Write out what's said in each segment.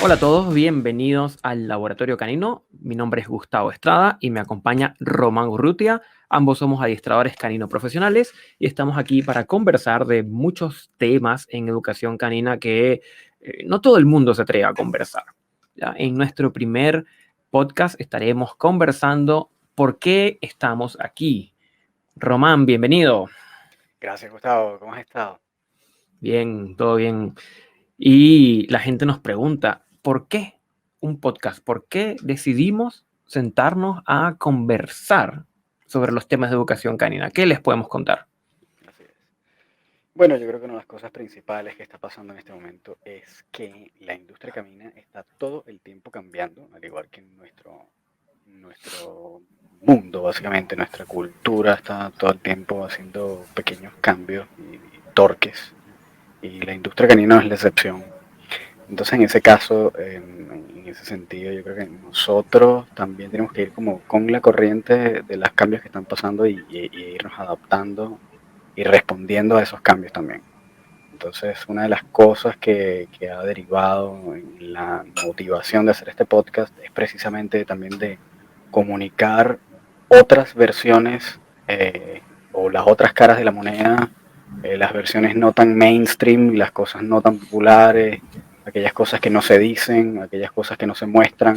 Hola a todos, bienvenidos al Laboratorio Canino. Mi nombre es Gustavo Estrada y me acompaña Román Urrutia. Ambos somos adiestradores canino profesionales y estamos aquí para conversar de muchos temas en educación canina que no todo el mundo se atreve a conversar. ¿Ya? En nuestro primer podcast estaremos conversando por qué estamos aquí. Román, bienvenido. Gracias, Gustavo. ¿Cómo has estado? Bien, todo bien. Y la gente nos pregunta, ¿por qué un podcast? ¿Por qué decidimos sentarnos a conversar sobre los temas de educación canina? ¿Qué les podemos contar? Así es. Bueno, yo creo que una de las cosas principales que está pasando en este momento es que la industria canina está todo el tiempo cambiando, al igual que nuestro mundo, básicamente, nuestra cultura está todo el tiempo haciendo pequeños cambios y torques, y la industria canina no es la excepción. Entonces, en ese caso, en ese sentido, yo creo que nosotros también tenemos que ir como con la corriente de los cambios que están pasando y irnos adaptando y respondiendo a esos cambios también. Entonces, una de las cosas que ha derivado en la motivación de hacer este podcast es precisamente también de comunicar otras versiones o las otras caras de la moneda, las versiones no tan mainstream, las cosas no tan populares, aquellas cosas que no se dicen, aquellas cosas que no se muestran,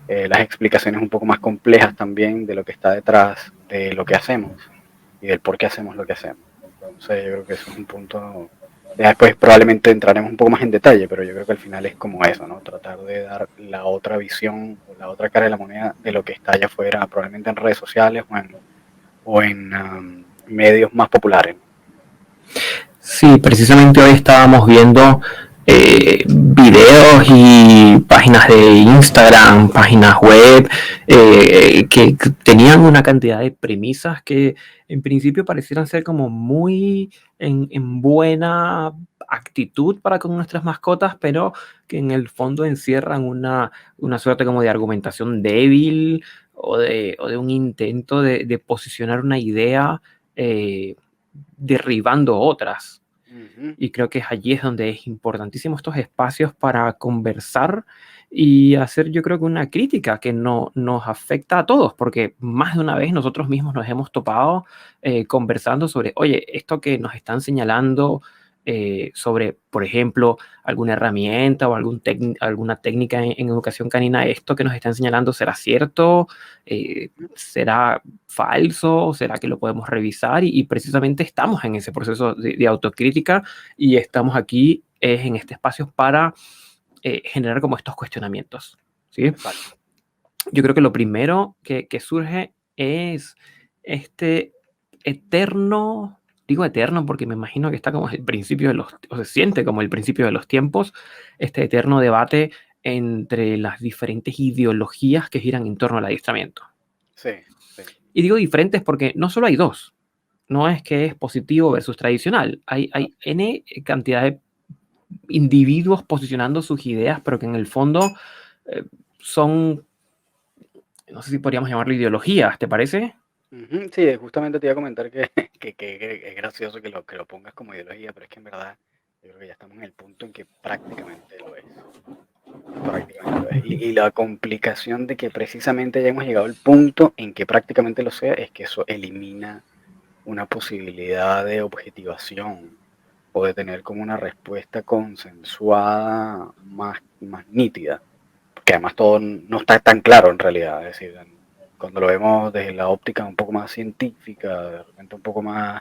las explicaciones un poco más complejas también de lo que está detrás de lo que hacemos y del por qué hacemos lo que hacemos. Entonces yo creo que eso es un punto, ya después probablemente entraremos un poco más en detalle, pero yo creo que al final es como eso, ¿no? Tratar de dar la otra visión o la otra cara de la moneda de lo que está allá afuera, probablemente en redes sociales o en medios más populares. Sí, precisamente hoy estábamos viendo videos y páginas de Instagram, páginas web, que tenían una cantidad de premisas que en principio parecieran ser como muy en buena actitud para con nuestras mascotas, pero que en el fondo encierran una suerte como de argumentación débil o de un intento de posicionar una idea derribando otras. Y creo que allí es donde es importantísimo estos espacios para conversar y hacer, yo creo que una crítica que no, nos afecta a todos, porque más de una vez nosotros mismos nos hemos topado conversando sobre, oye, esto que nos están señalando sobre, por ejemplo, alguna herramienta o alguna técnica en educación canina, esto que nos están señalando, ¿será cierto? ¿Será falso? ¿Será que lo podemos revisar? Y precisamente estamos en ese proceso de autocrítica y estamos aquí en este espacio para generar como estos cuestionamientos, ¿sí? Exacto. Yo creo que lo primero que surge es este eterno, digo eterno porque me imagino que está como el principio de los, o se siente como el principio de los tiempos, este eterno debate entre las diferentes ideologías que giran en torno al adiestramiento. Sí, sí. Y digo diferentes porque no solo hay dos, no es que es positivo versus tradicional, hay N cantidad de individuos posicionando sus ideas, pero que en el fondo son, no sé si podríamos llamarlo ideologías, ¿te parece? Sí, justamente te iba a comentar que es gracioso que lo pongas como ideología, pero es que en verdad yo creo que ya estamos en el punto en que prácticamente lo es. Prácticamente lo es. Y la complicación de que precisamente ya hemos llegado al punto en que prácticamente lo sea es que eso elimina una posibilidad de objetivación o de tener como una respuesta consensuada más nítida. Porque además todo no está tan claro en realidad. Es decir, cuando lo vemos desde la óptica un poco más científica, de repente un poco más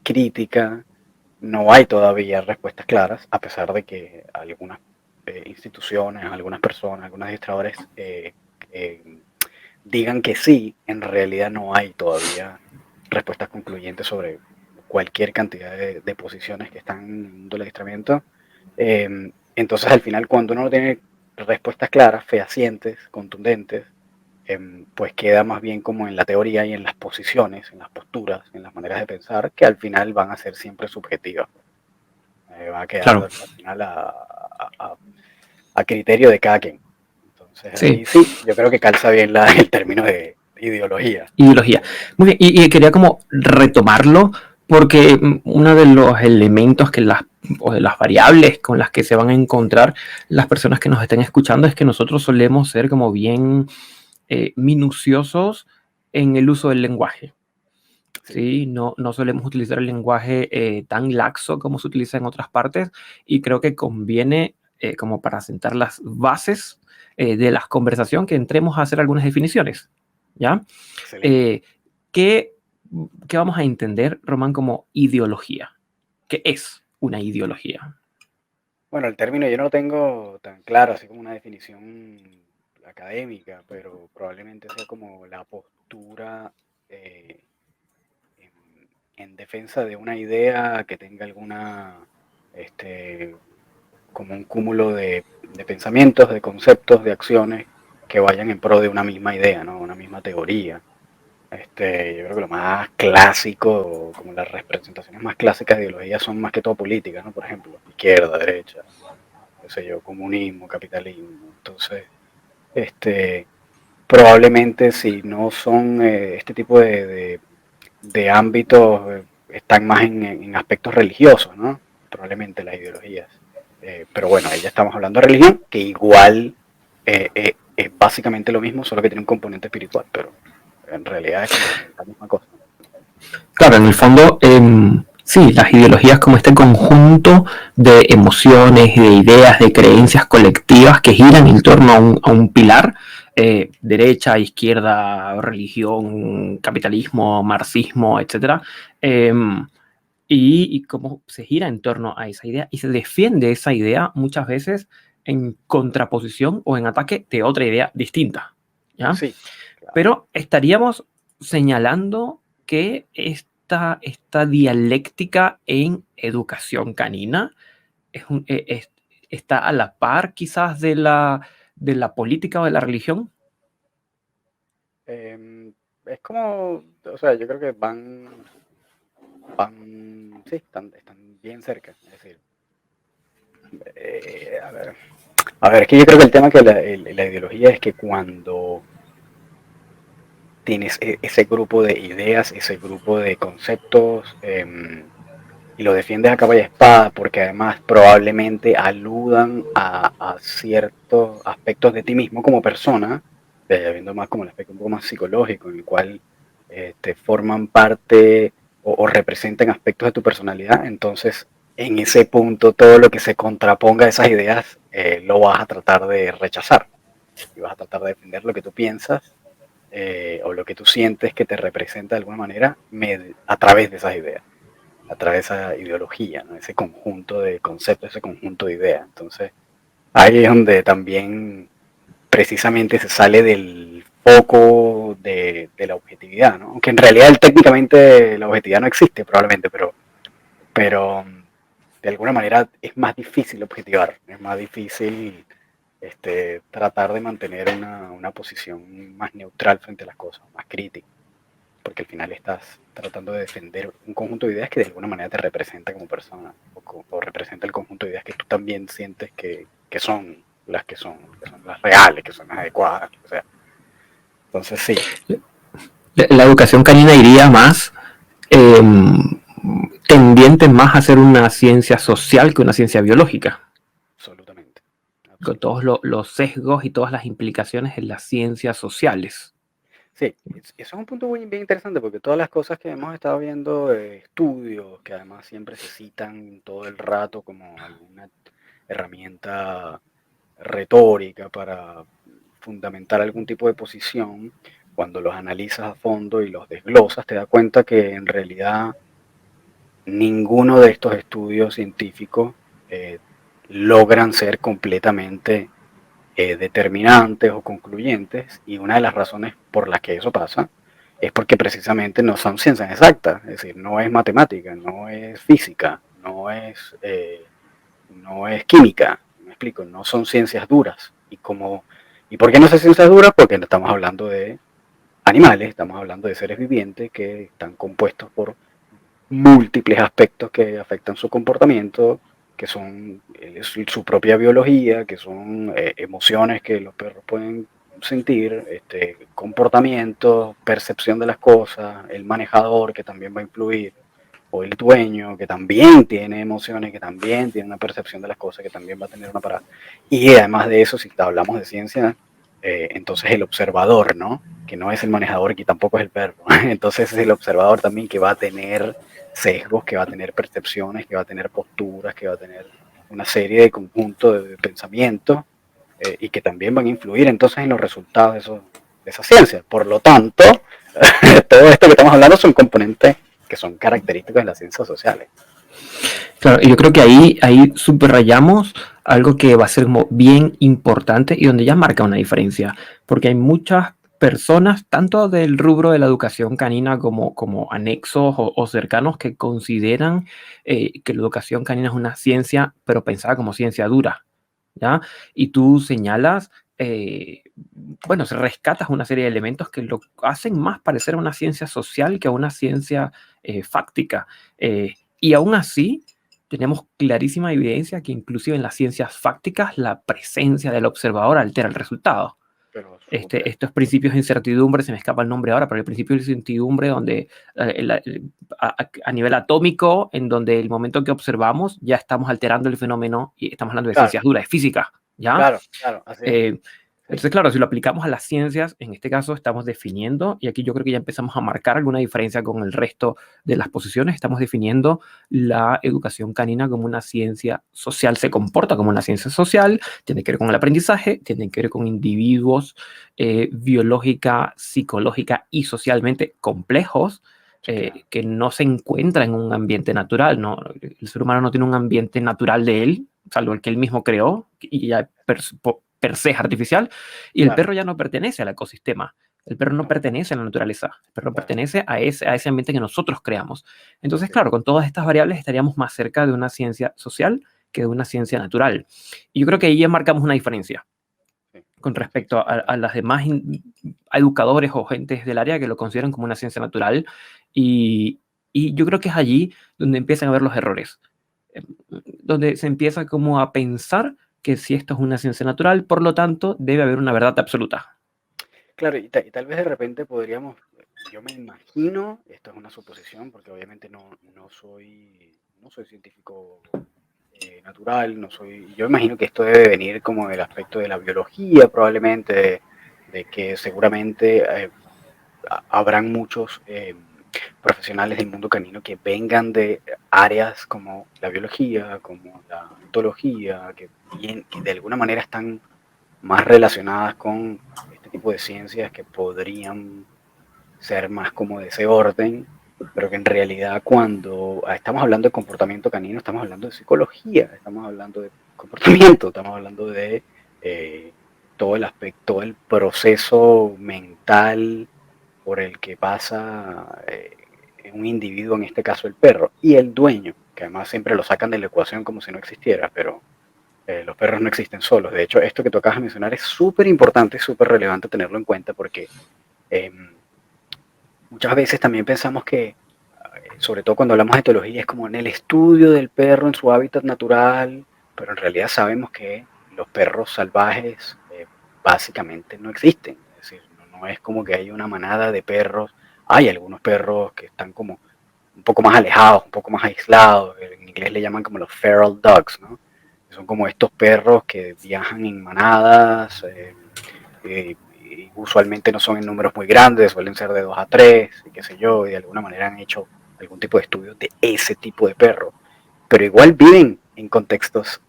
crítica, no hay todavía respuestas claras, a pesar de que algunas instituciones, algunas personas, algunos administradores digan que sí, en realidad no hay todavía respuestas concluyentes sobre cualquier cantidad de posiciones que están en el mundo del adiestramiento. Entonces, al final, cuando uno no tiene respuestas claras, fehacientes, contundentes, pues queda más bien como en la teoría y en las posiciones, en las posturas, en las maneras de pensar, que al final van a ser siempre subjetivas. Va a quedar Claro. al final a criterio de cada quien. Entonces Sí, ahí sí, yo creo que calza bien el término de ideología. ideología. Muy bien, y quería como retomarlo porque uno de los elementos que las o de las variables con las que se van a encontrar las personas que nos estén escuchando es que nosotros solemos ser como bien minuciosos en el uso del lenguaje. ¿Sí? No solemos utilizar el lenguaje tan laxo como se utiliza en otras partes, y creo que conviene, como para sentar las bases de la conversación, que entremos a hacer algunas definiciones. ¿Ya? ¿Qué vamos a entender, Román, como ideología? ¿Qué es una ideología? Bueno, el término yo no lo tengo tan claro, así como una definición académica, pero probablemente sea como la postura en defensa de una idea que tenga alguna, como un cúmulo de pensamientos, de conceptos, de acciones que vayan en pro de una misma idea, ¿no? Una misma teoría. Yo creo que lo más clásico, como las representaciones más clásicas de ideología son más que todo políticas, ¿no? Por ejemplo, izquierda, derecha, qué sé yo, comunismo, capitalismo. Entonces, probablemente si no son este tipo de ámbitos, están más en aspectos religiosos, ¿no? Probablemente las ideologías. Pero bueno, ahí ya estamos hablando de religión, que igual es básicamente lo mismo, solo que tiene un componente espiritual, pero en realidad es como la misma cosa. Claro, en el fondo, sí, las ideologías como este conjunto de emociones, de ideas, de creencias colectivas que giran en torno a un pilar, derecha, izquierda, religión, capitalismo, marxismo, etc. Y cómo se gira en torno a esa idea y se defiende esa idea muchas veces en contraposición o en ataque de otra idea distinta. ¿Ya? Sí, claro. Pero estaríamos señalando que esta dialéctica en educación canina está a la par quizás de la política o de la religión. Es como, o sea, yo creo que sí, están bien cerca. Es decir, a ver, es que yo creo que el tema que la ideología es que cuando tienes ese grupo de ideas, ese grupo de conceptos, y lo defiendes a capa y espada, porque además probablemente aludan a ciertos aspectos de ti mismo como persona, viendo más como el aspecto un poco más psicológico, en el cual forman parte o representan aspectos de tu personalidad. Entonces, en ese punto, todo lo que se contraponga a esas ideas lo vas a tratar de rechazar y vas a tratar de defender lo que tú piensas o lo que tú sientes que te representa de alguna manera a través de esas ideas, a través de esa ideología, ¿no? Ese conjunto de conceptos, ese conjunto de ideas. Entonces, ahí es donde también precisamente se sale del foco de la objetividad, ¿no? Aunque en realidad técnicamente la objetividad no existe probablemente, pero de alguna manera es más difícil objetivar, es más difícil tratar de mantener una posición más neutral frente a las cosas, más crítica, porque al final estás tratando de defender un conjunto de ideas que de alguna manera te representa como persona, o representa el conjunto de ideas que tú también sientes que son que son las reales, que son las adecuadas, o sea. Entonces sí. La educación canina iría más eh, tendiente más a ser una ciencia social que una ciencia biológica, Absolutamente. con todos los sesgos y todas las implicaciones en las ciencias sociales. Sí, eso es un punto muy bien interesante porque todas las cosas que hemos estado viendo, estudios que además siempre se citan todo el rato como alguna herramienta retórica para fundamentar algún tipo de posición, cuando los analizas a fondo y los desglosas, te das cuenta que en realidad ninguno de estos estudios científicos logran ser completamente determinantes o concluyentes, y una de las razones por las que eso pasa es porque precisamente no son ciencias exactas, es decir, no es matemática, no es física, no es química, me explico, no son ciencias duras. ¿Y por qué no son ciencias duras? Porque no estamos hablando de animales, estamos hablando de seres vivientes que están compuestos por múltiples aspectos que afectan su comportamiento, que son su propia biología, que son emociones que los perros pueden sentir, comportamiento, percepción de las cosas, el manejador que también va a influir, o el dueño, que también tiene emociones, que también tiene una percepción de las cosas, que también va a tener una parada. Y además de eso, si hablamos de ciencia, entonces el observador, ¿no? Que no es el manejador, que tampoco es el perro. Entonces es el observador también que va a tener sesgos, que va a tener percepciones, que va a tener posturas, que va a tener una serie de conjuntos de pensamientos y que también van a influir entonces en los resultados de esa ciencia. Por lo tanto, todo esto que estamos hablando son componentes que son característicos de las ciencias sociales. Claro, yo creo que ahí subrayamos algo que va a ser como bien importante y donde ya marca una diferencia, porque hay muchas personas, tanto del rubro de la educación canina como anexos o cercanos, que consideran que la educación canina es una ciencia, pero pensada como ciencia dura, ¿ya? Y tú señalas, bueno, se rescatas una serie de elementos que lo hacen más parecer a una ciencia social que a una ciencia fáctica. Y aún así, tenemos clarísima evidencia que inclusive en las ciencias fácticas la presencia del observador altera el resultado. Pero súper. Estos principios de incertidumbre, se me escapa el nombre ahora, pero el principio de incertidumbre donde a nivel atómico, en donde el momento que observamos ya estamos alterando el fenómeno y estamos hablando de Claro, ciencias duras, de física, ¿ya? claro, claro, así es. Eh, Sí, entonces, claro, si lo aplicamos a las ciencias, en este caso estamos definiendo, y aquí yo creo que ya empezamos a marcar alguna diferencia con el resto de las posiciones, estamos definiendo la educación canina como una ciencia social, se comporta como una ciencia social, tiene que ver con el aprendizaje, tiene que ver con individuos biológica, psicológica y socialmente complejos, sí, claro. que no se encuentran en un ambiente natural, ¿no? El ser humano no tiene un ambiente natural de él, salvo el que él mismo creó, y ya per se es artificial, y el Claro, perro ya no pertenece al ecosistema. El perro no claro, pertenece a la naturaleza, el perro claro. pertenece a ese ambiente que nosotros creamos. Entonces, Sí, claro, con todas estas variables estaríamos más cerca de una ciencia social que de una ciencia natural. Y yo creo que ahí ya marcamos una diferencia sí, con sí, respecto sí, a las demás educadores o gentes del área que lo consideran como una ciencia natural. Y, y yo creo que es allí donde empiezan a ver los errores, eh, donde se empieza como a pensar que si esto es una ciencia natural, por lo tanto, debe haber una verdad absoluta. claro, y tal vez de repente podríamos, yo me imagino, esto es una suposición, porque obviamente no soy científico natural, no soy, yo imagino que esto debe venir como del aspecto de la biología, probablemente, de que seguramente habrán muchos profesionales del mundo canino que vengan de áreas como la biología, como la etología, que de alguna manera están más relacionadas con este tipo de ciencias que podrían ser más como de ese orden, pero que en realidad cuando estamos hablando de comportamiento canino, estamos hablando de psicología, estamos hablando de comportamiento, estamos hablando de eh, todo el aspecto, el proceso mental por el que pasa un individuo, en este caso el perro, y el dueño, que además siempre lo sacan de la ecuación como si no existiera, pero los perros no existen solos. De hecho, esto que tú acabas de mencionar es súper importante, súper relevante tenerlo en cuenta porque eh, muchas veces también pensamos que, sobre todo cuando hablamos de etología, es como en el estudio del perro en su hábitat natural, pero en realidad sabemos que los perros salvajes básicamente no existen. Es decir, no es como que hay una manada de perros. Hay algunos perros que están como un poco más alejados, un poco más aislados. En inglés le llaman como los feral dogs, ¿no? Son como estos perros que viajan en manadas, y usualmente no son en números muy grandes, suelen ser de 2 a 3, y qué sé yo, y de alguna manera han hecho algún tipo de estudio de ese tipo de perro, pero igual viven en contextos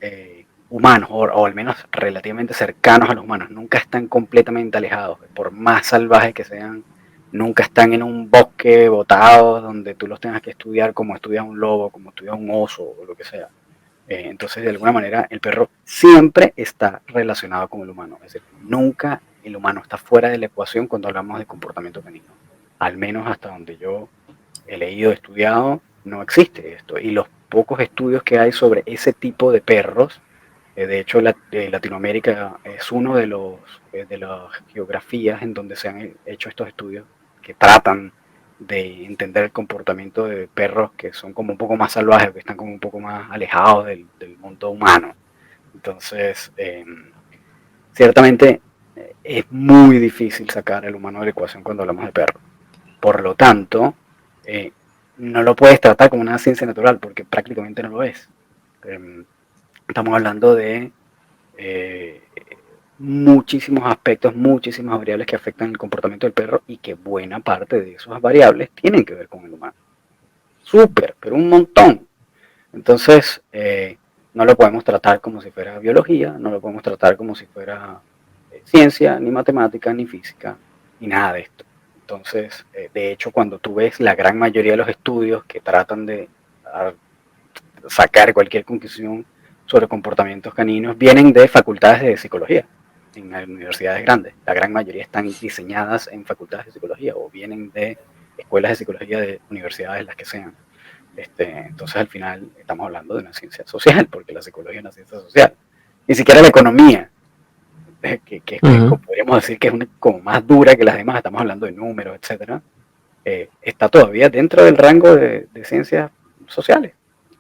humanos, o al menos relativamente cercanos a los humanos, nunca están completamente alejados, por más salvajes que sean, nunca están en un bosque botado donde tú los tengas que estudiar como estudias un lobo, como estudias un oso o lo que sea. Entonces, de alguna manera, el perro siempre está relacionado con el humano. Es decir, nunca el humano está fuera de la ecuación cuando hablamos de comportamiento canino. Al menos hasta donde yo he leído, estudiado, no existe esto. Y los pocos estudios que hay sobre ese tipo de perros, de hecho, Latinoamérica es uno de las geografías en donde se han hecho estos estudios que tratan de entender el comportamiento de perros que son como un poco más salvajes, que están como un poco más alejados del mundo humano. Entonces, ciertamente es muy difícil sacar el humano de la ecuación cuando hablamos de perros. Por lo tanto, eh, no lo puedes tratar como una ciencia natural porque prácticamente no lo es. Estamos hablando de muchísimos aspectos, muchísimas variables que afectan el comportamiento del perro y que buena parte de esas variables tienen que ver con el humano. Súper, pero un montón. Entonces, no lo podemos tratar como si fuera biología, no lo podemos tratar como si fuera ciencia, ni matemática, ni física, ni nada de esto. Entonces, de hecho, cuando tú ves la gran mayoría de los estudios que tratan de sacar cualquier conclusión sobre comportamientos caninos, vienen de facultades de psicología en universidades grandes. La gran mayoría están diseñadas en facultades de psicología o vienen de escuelas de psicología de universidades, las que sean. Entonces, al final, estamos hablando de una ciencia social, porque la psicología es una ciencia social. Ni siquiera la economía, que podríamos decir que es como más dura que las demás, estamos hablando de números, etcétera, está todavía dentro del rango de ciencias sociales,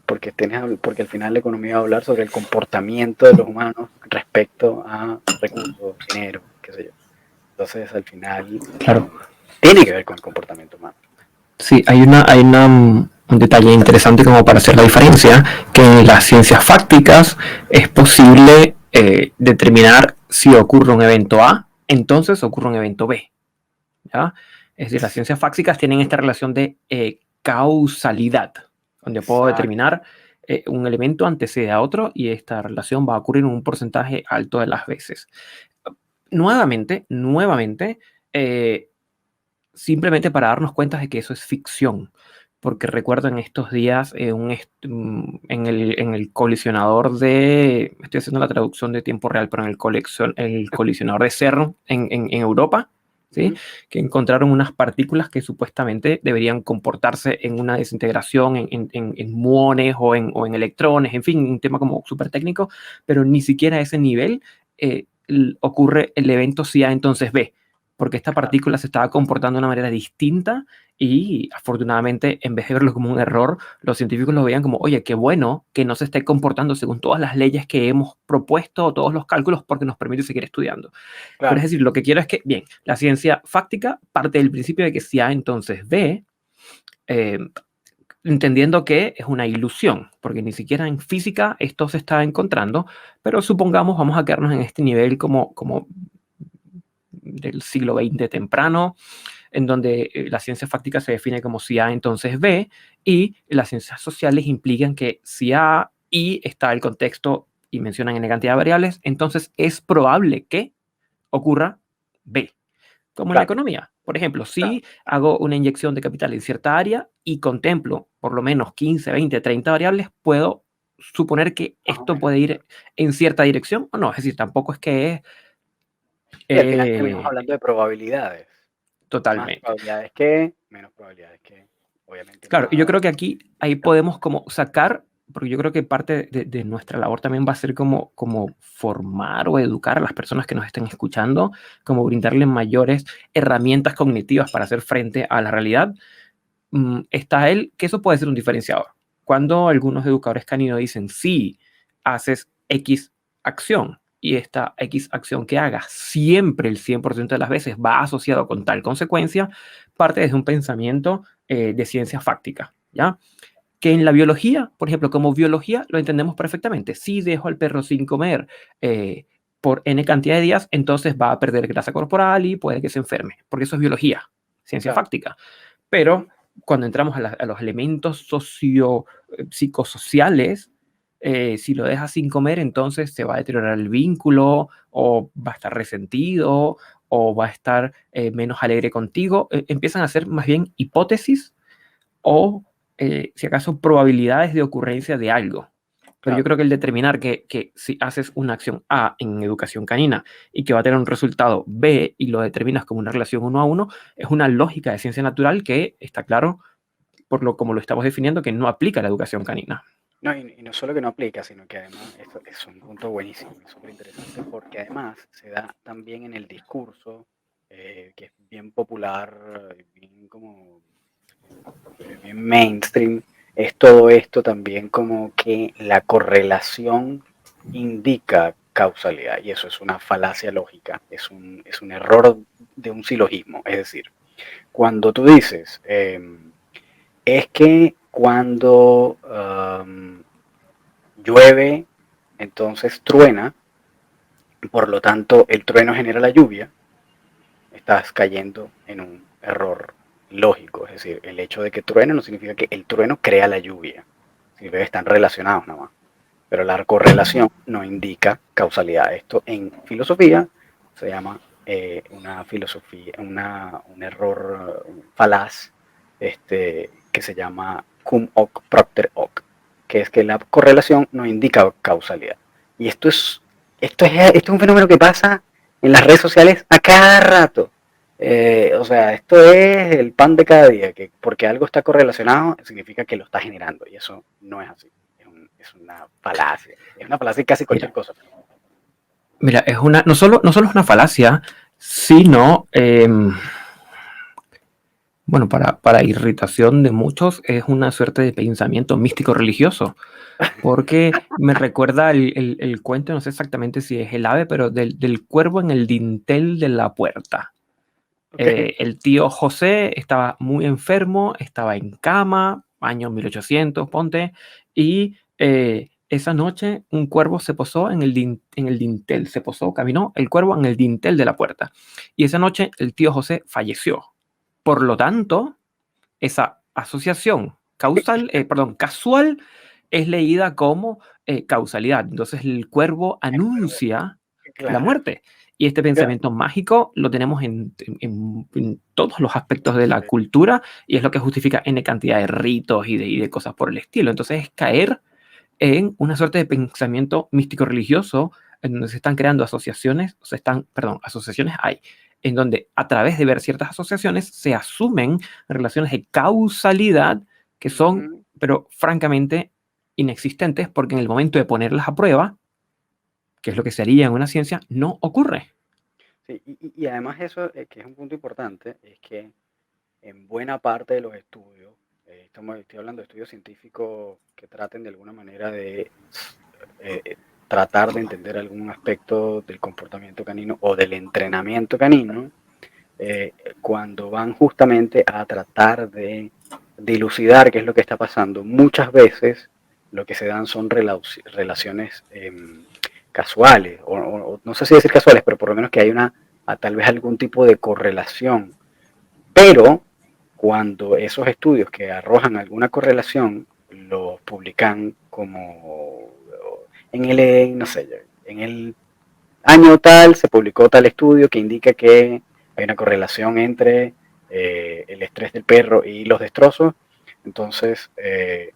porque al final la economía va a hablar sobre el comportamiento de los humanos respecto a recursos, dinero, qué sé yo. Entonces, al final, Claro. Tiene que ver con el comportamiento humano. Sí, un detalle interesante como para hacer la diferencia, que en las ciencias fácticas es posible determinar si ocurre un evento A, entonces ocurre un evento B. ¿Ya? Es decir, las ciencias fácticas tienen esta relación de causalidad, donde puedo determinar un elemento antecede a otro y esta relación va a ocurrir en un porcentaje alto de las veces. Nuevamente, simplemente para darnos cuenta de que eso es ficción, porque recuerdo en estos días en el colisionador estoy haciendo la traducción de tiempo real, pero en el colisionador de CERN en Europa, ¿sí? Que encontraron unas partículas que supuestamente deberían comportarse en una desintegración en muones o en electrones, en fin, un tema como súper técnico, pero ni siquiera a ese nivel ocurre el evento si A entonces B, porque esta partícula se estaba comportando de una manera distinta y afortunadamente en vez de verlo como un error, los científicos lo veían como, oye, qué bueno que no se esté comportando según todas las leyes que hemos propuesto o todos los cálculos porque nos permite seguir estudiando. Claro. Pero es decir, lo que quiero es que, bien, la ciencia fáctica parte del principio de que si A entonces B, entendiendo que es una ilusión, porque ni siquiera en física esto se está encontrando, pero supongamos vamos a quedarnos en este nivel como del siglo XX temprano, en donde la ciencia fáctica se define como si A entonces B, y las ciencias sociales implican que si A y está el contexto y mencionan N cantidad de variables, entonces es probable que ocurra B. Como en la economía. Por ejemplo, si hago una inyección de capital en cierta área y contemplo por lo menos 15, 20, 30 variables, puedo suponer que esto puede ir en cierta dirección o no. Es decir, tampoco es que es... al final terminamos hablando de probabilidades. Totalmente. Más probabilidades que, menos probabilidades que, obviamente. Claro, y yo creo que ahí podemos como sacar, porque yo creo que parte de nuestra labor también va a ser como formar o educar a las personas que nos estén escuchando, como brindarles mayores herramientas cognitivas para hacer frente a la realidad. Está que eso puede ser un diferenciador. Cuando algunos educadores caninos dicen, sí, haces X acción, y esta X acción que hagas siempre el 100% de las veces va asociado con tal consecuencia, parte desde un pensamiento de ciencia fáctica, ¿ya? Que en la biología, por ejemplo, como biología lo entendemos perfectamente. Si dejo al perro sin comer por N cantidad de días, entonces va a perder grasa corporal y puede que se enferme, porque eso es biología, ciencia fáctica. Pero cuando entramos a los elementos psicosociales, si lo dejas sin comer, entonces se va a deteriorar el vínculo, o va a estar resentido, o va a estar menos alegre contigo. Empiezan a ser más bien hipótesis o, si acaso, probabilidades de ocurrencia de algo. Pero yo creo que el determinar que si haces una acción A en educación canina y que va a tener un resultado B y lo determinas como una relación 1 a 1, es una lógica de ciencia natural que está claro, como lo estamos definiendo, que no aplica a la educación canina. No, y no solo que no aplica, sino que además esto es un punto buenísimo, es súper interesante, porque además se da también en el discurso, que es bien popular, bien mainstream, es todo esto también como que la correlación indica causalidad, y eso es una falacia lógica, es un error de un silogismo. Es decir, cuando tú dices, es que cuando llueve, entonces truena, por lo tanto el trueno genera la lluvia, estás cayendo en un error lógico. Es decir, el hecho de que truene no significa que el trueno crea la lluvia, significa que están relacionados nada más. Pero la correlación no indica causalidad. Esto en filosofía se llama una filosofía, un error falaz, que se llama cum hoc propter hoc, que es que la correlación no indica causalidad. Y esto es un fenómeno que pasa en las redes sociales a cada rato. O sea, esto es el pan de cada día, que porque algo está correlacionado significa que lo está generando, y eso no es así. Es una falacia. Es una falacia casi cualquier Mira, cosa. mira, no solo es una falacia, sino, bueno, para irritación de muchos, es una suerte de pensamiento místico religioso. Porque me recuerda el cuento, no sé exactamente si es el ave, pero del cuervo en el dintel de la puerta. Okay. El tío José estaba muy enfermo, estaba en cama, año 1800, ponte, y esa noche un cuervo se posó en el dintel, se posó, caminó el cuervo en el dintel de la puerta. Y esa noche el tío José falleció. Por lo tanto, esa asociación casual es leída como causalidad. Entonces el cuervo anuncia la Claro. muerte. Y este pensamiento mágico lo tenemos en todos los aspectos de la cultura y es lo que justifica N cantidad de ritos y de cosas por el estilo. Entonces es caer en una suerte de pensamiento místico religioso en donde se están creando asociaciones hay, en donde a través de ver ciertas asociaciones se asumen relaciones de causalidad que son, Ujú. pero francamente inexistentes porque en el momento de ponerlas a prueba, que es lo que se haría en una ciencia, no ocurre. Sí, y además eso, que es un punto importante, es que en buena parte de los estudios, estoy hablando de estudios científicos que traten de alguna manera de tratar de entender algún aspecto del comportamiento canino o del entrenamiento canino, cuando van justamente a tratar de dilucidar qué es lo que está pasando, muchas veces lo que se dan son relaciones casuales, o no sé si decir casuales, pero por lo menos que hay tal vez algún tipo de correlación. Pero cuando esos estudios que arrojan alguna correlación los publican como no sé, en el año tal se publicó tal estudio que indica que hay una correlación entre el estrés del perro y los destrozos, entonces el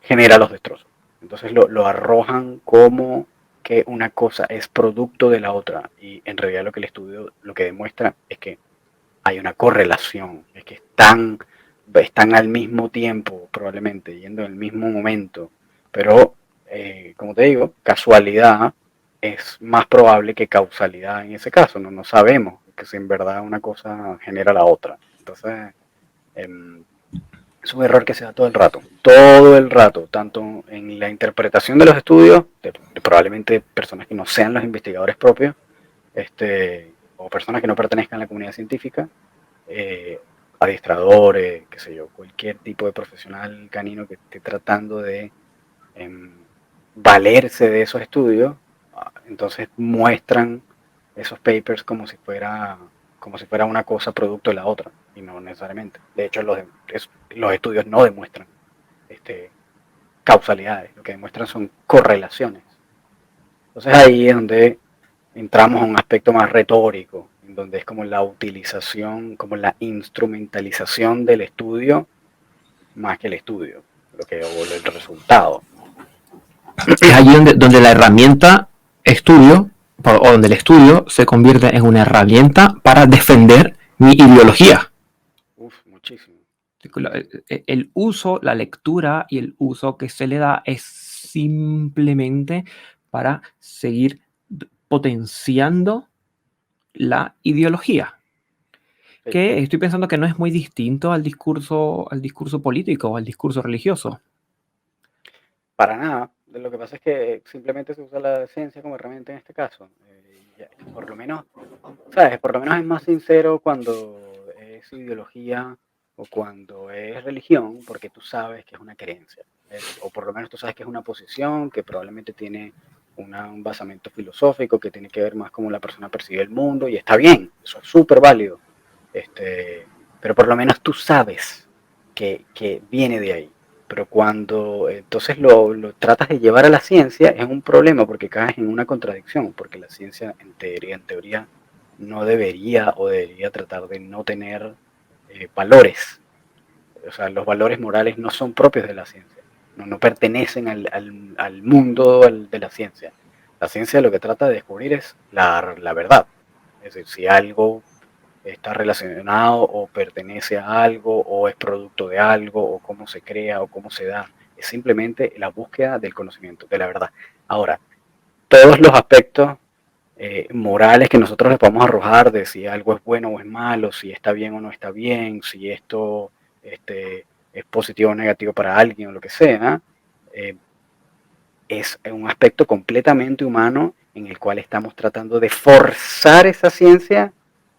genera los destrozos. Entonces lo arrojan como que una cosa es producto de la otra y en realidad lo que el estudio lo que demuestra es que hay una correlación, es que están al mismo tiempo, probablemente, yendo en el mismo momento, pero como te digo, casualidad es más probable que causalidad en ese caso, no sabemos que si en verdad una cosa genera la otra. Entonces, eh, es un error que se da todo el rato, tanto en la interpretación de los estudios, de probablemente personas que no sean los investigadores propios, o personas que no pertenezcan a la comunidad científica, eh, adiestradores, qué sé yo, cualquier tipo de profesional canino que esté tratando de eh, valerse de esos estudios, entonces muestran esos papers como si fuera una cosa producto de la otra, y no necesariamente. De hecho, los estudios no demuestran este, causalidades, lo que demuestran son correlaciones. Entonces ahí es donde entramos a un aspecto más retórico, en donde es como la utilización, como la instrumentalización del estudio más que el estudio, o el resultado. Es allí donde la herramienta estudio, o donde el estudio se convierte en una herramienta para defender mi ideología. Uf, muchísimo. El uso, la lectura y el uso que se le da es simplemente para seguir potenciando la ideología. Sí, Que estoy pensando que no es muy distinto al discurso político o al discurso religioso. para nada. Lo que pasa es que simplemente se usa la ciencia como herramienta en este caso. Por lo menos, ¿sabes? Por lo menos es más sincero cuando es ideología o cuando es religión, porque tú sabes que es una creencia, o por lo menos tú sabes que es una posición que probablemente tiene un basamento filosófico que tiene que ver más cómo la persona percibe el mundo, y está bien, eso es súper válido, pero por lo menos tú sabes que viene de ahí. Pero cuando entonces lo tratas de llevar a la ciencia, es un problema porque caes en una contradicción, porque la ciencia en teoría no debería o debería tratar de no tener valores. O sea, los valores morales no son propios de la ciencia, no pertenecen al mundo de la ciencia. La ciencia lo que trata de descubrir es la verdad. Es decir, si algo está relacionado o pertenece a algo o es producto de algo o cómo se crea o cómo se da. Es simplemente la búsqueda del conocimiento, de la verdad. Ahora, todos los aspectos morales que nosotros le podemos arrojar de si algo es bueno o es malo, si está bien o no está bien, si esto es positivo o negativo para alguien o lo que sea, eh, es un aspecto completamente humano en el cual estamos tratando de forzar esa ciencia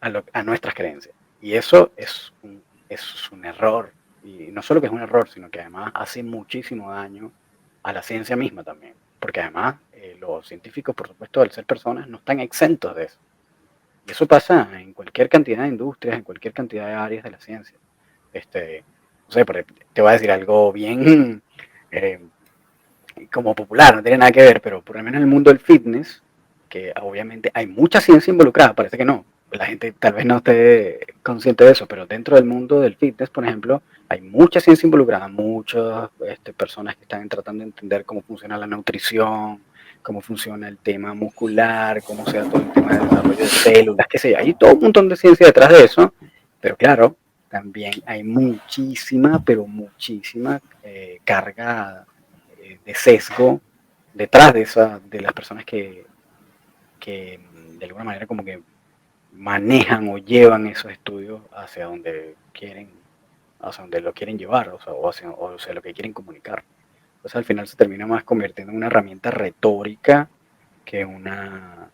a nuestras creencias. Y eso es un error. Y no solo que es un error, sino que además hace muchísimo daño a la ciencia misma también. Porque además los científicos, por supuesto, al ser personas, no están exentos de eso. Y eso pasa en cualquier cantidad de industrias, en cualquier cantidad de áreas de la ciencia. No sé, te voy a decir algo bien eh, como popular, no tiene nada que ver, pero por lo menos en el mundo del fitness, que obviamente hay mucha ciencia involucrada, parece que no, la gente tal vez no esté consciente de eso, pero dentro del mundo del fitness, por ejemplo, hay mucha ciencia involucrada, muchas personas que están tratando de entender cómo funciona la nutrición, cómo funciona el tema muscular, cómo se da todo el tema del desarrollo de células, qué sé yo, hay todo un montón de ciencia detrás de eso, pero claro, también hay muchísima, pero muchísima carga de sesgo detrás de las personas que de alguna manera como que manejan o llevan esos estudios hacia donde lo quieren llevar, o sea lo que quieren comunicar. Entonces al final se termina más convirtiendo en una herramienta retórica que una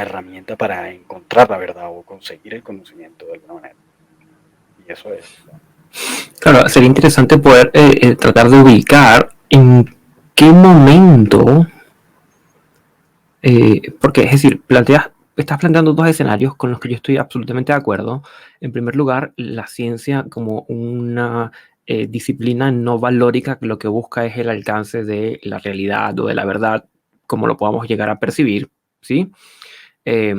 herramienta para encontrar la verdad o conseguir el conocimiento de alguna manera. Y eso es. Claro, sería interesante poder tratar de ubicar en qué momento, porque es decir, estás planteando dos escenarios con los que yo estoy absolutamente de acuerdo. En primer lugar, la ciencia como una disciplina no valórica que lo que busca es el alcance de la realidad o de la verdad, como lo podamos llegar a percibir, ¿sí? Que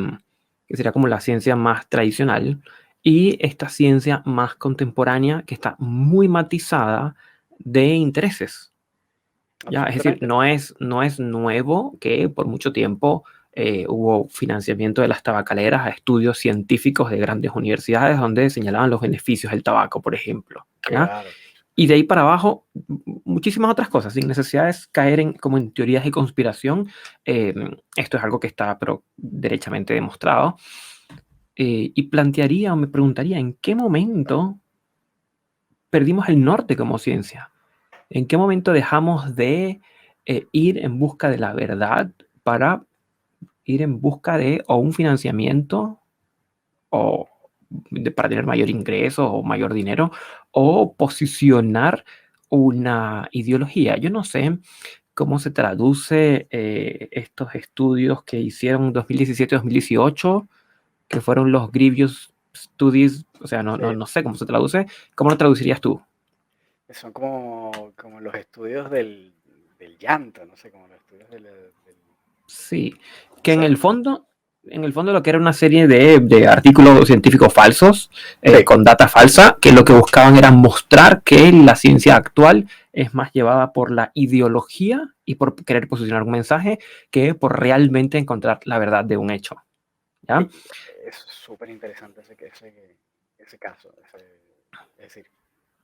sería como la ciencia más tradicional, y esta ciencia más contemporánea que está muy matizada de intereses. ¿Ya? Es decir, no es nuevo que por mucho tiempo hubo financiamiento de las tabacaleras a estudios científicos de grandes universidades donde señalaban los beneficios del tabaco, por ejemplo. ¿Ya? Claro. Y de ahí para abajo, muchísimas otras cosas, sin necesidad de caer como en teorías de conspiración. Esto es algo que está pero derechamente demostrado. Y plantearía o me preguntaría en qué momento perdimos el norte como ciencia. ¿En qué momento dejamos de ir en busca de la verdad para ir en busca de o un financiamiento o para tener mayor ingreso o mayor dinero, o posicionar una ideología? Yo no sé cómo se traduce estos estudios que hicieron en 2017-2018, que fueron los Grievous Studies, o sea, no sé cómo se traduce. ¿Cómo lo traducirías tú? Son como los estudios del llanto, no sé, como los estudios Sí, que en el fondo lo que era una serie de artículos científicos falsos, con data falsa, que lo que buscaban era mostrar que la ciencia actual es más llevada por la ideología y por querer posicionar un mensaje que por realmente encontrar la verdad de un hecho. ¿Ya? Es súper interesante ese caso. Es decir,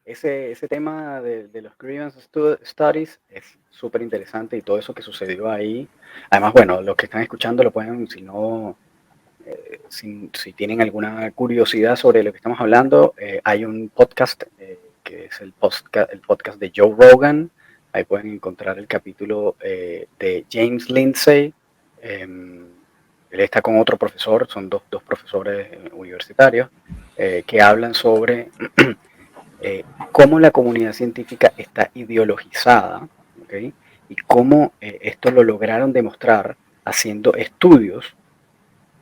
ese tema de los Grievance Studies es súper interesante, y todo eso que sucedió ahí. Además, bueno, los que están escuchando lo pueden, si no, si tienen alguna curiosidad sobre lo que estamos hablando, hay un podcast que es el podcast de Joe Rogan. Ahí pueden encontrar el capítulo de James Lindsay, él está con otro profesor, son dos profesores universitarios, que hablan sobre cómo la comunidad científica está ideologizada, ¿okay? Y cómo esto lo lograron demostrar haciendo estudios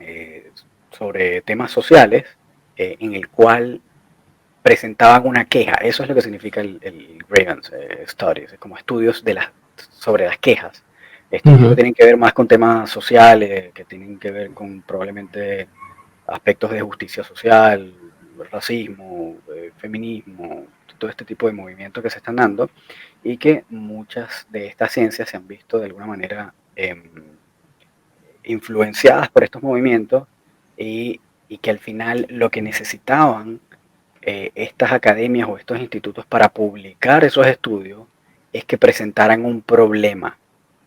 eh, sobre temas sociales en el cual presentaban una queja. Eso es lo que significa el Grievance Studies, como estudios sobre las quejas. Estudios que tienen que ver más con temas sociales, que tienen que ver con probablemente aspectos de justicia social, racismo, feminismo, todo este tipo de movimientos que se están dando y que muchas de estas ciencias se han visto de alguna manera influenciadas por estos movimientos y que al final lo que necesitaban estas academias o estos institutos para publicar esos estudios es que presentaran un problema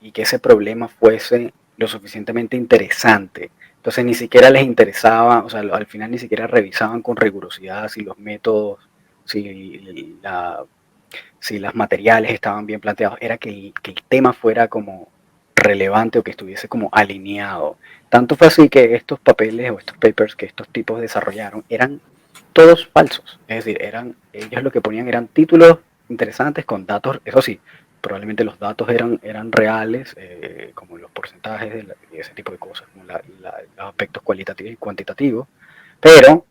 y que ese problema fuese lo suficientemente interesante. Entonces ni siquiera les interesaba, o sea, al final ni siquiera revisaban con rigurosidad si los métodos, si, la, si los materiales estaban bien planteados, era que el tema fuera como relevante o que estuviese como alineado. Tanto fue así que estos papeles o estos papers que estos tipos desarrollaron eran todos falsos. Es decir, ellos lo que ponían eran títulos interesantes con datos, eso sí, probablemente los datos eran reales, como los porcentajes y ese tipo de cosas, como los aspectos cualitativos y cuantitativos, pero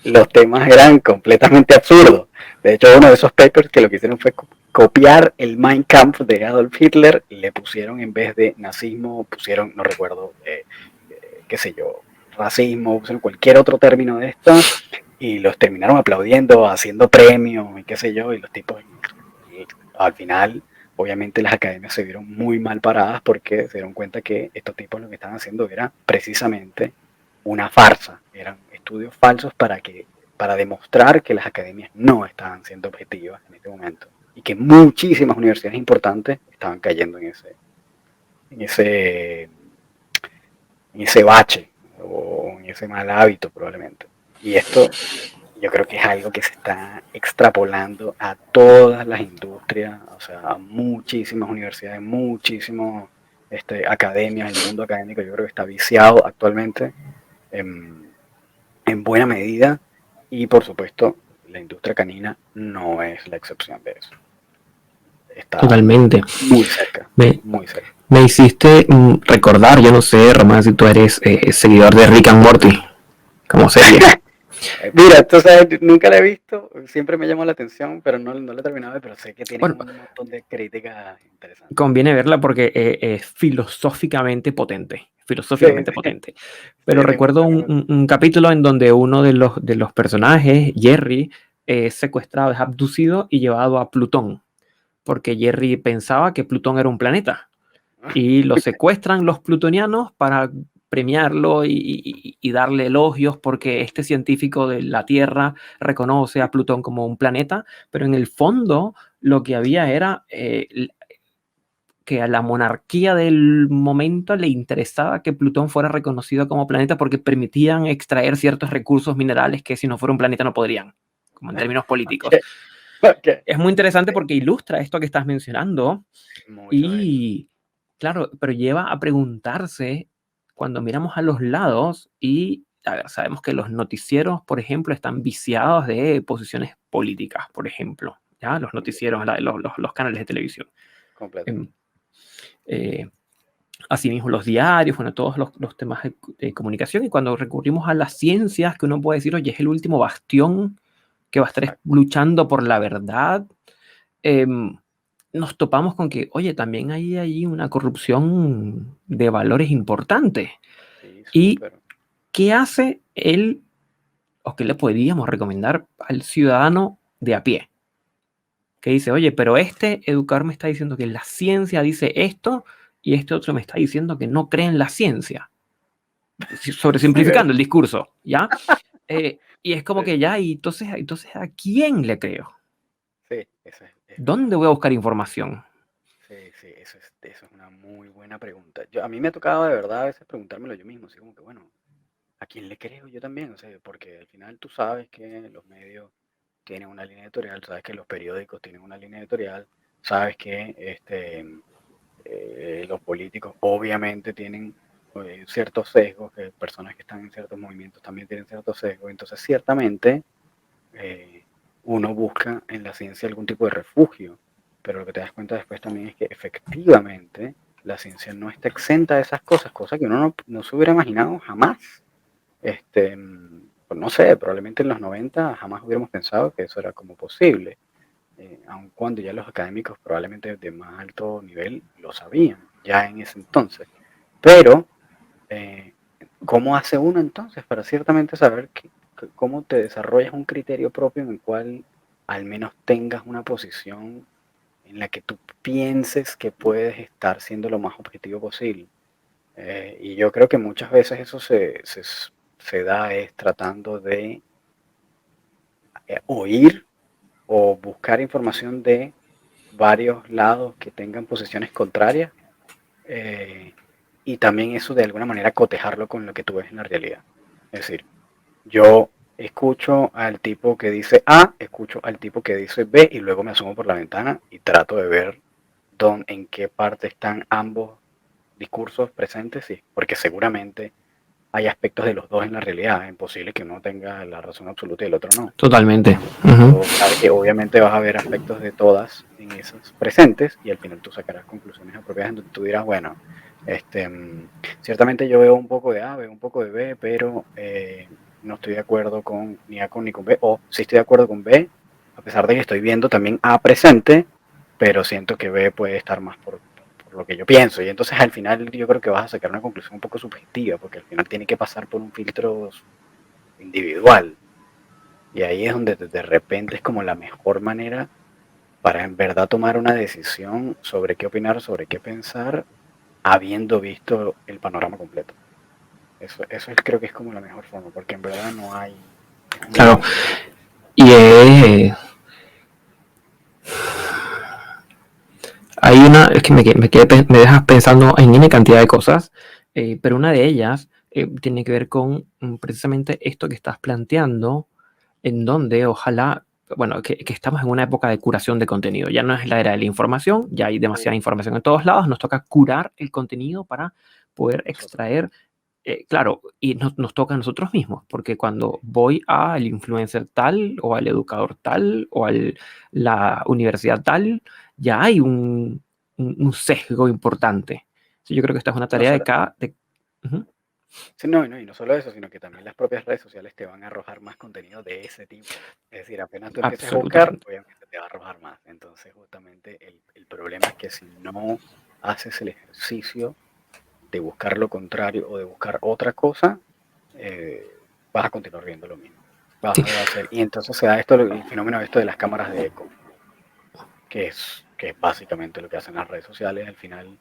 los temas eran completamente absurdos. De hecho, uno de esos papers que lo que hicieron fue copiar el Mein Kampf de Adolf Hitler y le pusieron en vez de nazismo, pusieron, no recuerdo, qué sé yo, racismo, pusieron cualquier otro término de esto y los terminaron aplaudiendo, haciendo premios y qué sé yo, y los tipos, y al final, obviamente las academias se vieron muy mal paradas porque se dieron cuenta que estos tipos lo que estaban haciendo era precisamente una farsa, eran estudios falsos para demostrar que las academias no estaban siendo objetivas en este momento y que muchísimas universidades importantes estaban cayendo en ese, en ese bache o en ese mal hábito probablemente. Y esto yo creo que es algo que se está extrapolando a todas las industrias, o sea, a muchísimas universidades, muchísimas academias, el mundo académico yo creo que está viciado actualmente en buena medida y por supuesto la industria canina no es la excepción de eso. Está Totalmente. muy cerca, Me, muy cerca. me hiciste recordar, yo no sé, Román, si tú eres seguidor de Rick and Morty, como serie. Mira, entonces nunca la he visto, siempre me llamó la atención, pero no la he terminado, pero sé que tienen Bueno, un montón de críticas interesantes. conviene verla porque es filosóficamente potente. Sí, Filosóficamente sí, potente. Pero sí, tengo, recuerdo un capítulo en donde uno de los personajes, Jerry, es secuestrado, es abducido y llevado a Plutón. Porque Jerry pensaba que Plutón era un planeta. Y lo secuestran los plutonianos para premiarlo y darle elogios porque este científico de la Tierra reconoce a Plutón como un planeta, pero en el fondo lo que había era que a la monarquía del momento le interesaba que Plutón fuera reconocido como planeta porque permitían extraer ciertos recursos minerales que si no fuera un planeta no podrían, como en términos políticos. okay. Es muy interesante porque ilustra esto que estás mencionando Mucho de eso. y, claro, pero lleva a preguntarse cuando miramos a los lados y, a ver, sabemos que los noticieros, por ejemplo, están viciados de posiciones políticas, por ejemplo, ¿ya? Los noticieros, los canales de televisión. Completamente. Eh, Asimismo, los diarios, bueno, todos los temas de comunicación. Y cuando recurrimos a las ciencias, que uno puede decir, oye, es el último bastión que va a estar Exacto. luchando por la verdad, nos topamos con que, oye, también hay ahí una corrupción de valores importantes. Sí, ¿Y súper. qué hace él o qué le podríamos recomendar al ciudadano de a pie? Que dice, oye, pero este educador me está diciendo que la ciencia dice esto y este otro me está diciendo que no cree en la ciencia. Sí, ¿verdad? Sobresimplificando el discurso, ¿ya? Y es como Sí, que ya, y entonces, ¿a quién le creo? sí, eso es verdad. ¿Dónde voy a buscar información? Sí, sí, eso es una muy buena pregunta. A mí me ha tocado de verdad a veces preguntármelo yo mismo, así como que, bueno, ¿a quién le creo yo también? O sea, porque al final tú sabes que los medios tienen una línea editorial, sabes que los periódicos tienen una línea editorial, sabes que los políticos obviamente tienen ciertos sesgos, que personas que están en ciertos movimientos también tienen ciertos sesgos. Entonces, ciertamente, uno busca en la ciencia algún tipo de refugio, pero lo que te das cuenta después también es que efectivamente la ciencia no está exenta de esas cosas, cosas que uno no se hubiera imaginado jamás. Pues no sé, probablemente en los 90 jamás hubiéramos pensado que eso era como posible, aun cuando ya los académicos probablemente de más alto nivel lo sabían ya en ese entonces. Pero, ¿cómo hace uno entonces para ciertamente saber cómo te desarrollas un criterio propio en el cual al menos tengas una posición en la que tú pienses que puedes estar siendo lo más objetivo posible? Y yo creo que muchas veces eso se da es tratando de oír o buscar información de varios lados que tengan posiciones contrarias, y también eso de alguna manera cotejarlo con lo que tú ves en la realidad. Es decir, yo escucho al tipo que dice A, escucho al tipo que dice B y luego me asomo por la ventana y trato de ver en qué parte están ambos discursos presentes, sí, porque seguramente hay aspectos de los dos en la realidad. Es imposible que uno tenga la razón absoluta y el otro no. Totalmente. Claro que obviamente vas a ver aspectos de todas en esos presentes y al final tú sacarás conclusiones apropiadas en donde tú dirás, bueno, ciertamente yo veo un poco de A, veo un poco de B, pero no estoy de acuerdo con ni A con ni con B, o sí estoy de acuerdo con B, a pesar de que estoy viendo también A presente, pero siento que B puede estar más por lo que yo pienso. Y entonces al final yo creo que vas a sacar una conclusión un poco subjetiva, porque al final tiene que pasar por un filtro individual. Y ahí es donde de repente es como la mejor manera para en verdad tomar una decisión sobre qué opinar, sobre qué pensar, habiendo visto el panorama completo. Eso creo que es como la mejor forma, porque en verdad no hay... Claro. Y hay una, es que me dejas pensando en una cantidad de cosas, pero una de ellas tiene que ver con precisamente esto que estás planteando, en donde ojalá, bueno, que estamos en una época de curación de contenido. Ya no es la era de la información, ya hay demasiada información en todos lados, nos toca curar el contenido para poder extraer, claro, y nos toca a nosotros mismos, porque cuando voy al influencer tal, o al educador tal, o a la universidad tal, ya hay un sesgo importante. Sí, yo creo que esta es una tarea de cada... Sí, no, y no solo eso, sino que también las propias redes sociales te van a arrojar más contenido de ese tipo. Es decir, apenas tú empieces a buscar, obviamente te va a arrojar más. Entonces, justamente el problema es que si no haces el ejercicio de buscar lo contrario o de buscar otra cosa, vas a continuar viendo lo mismo. Y entonces se da el fenómeno esto de las cámaras de eco, que es básicamente lo que hacen las redes sociales. Al final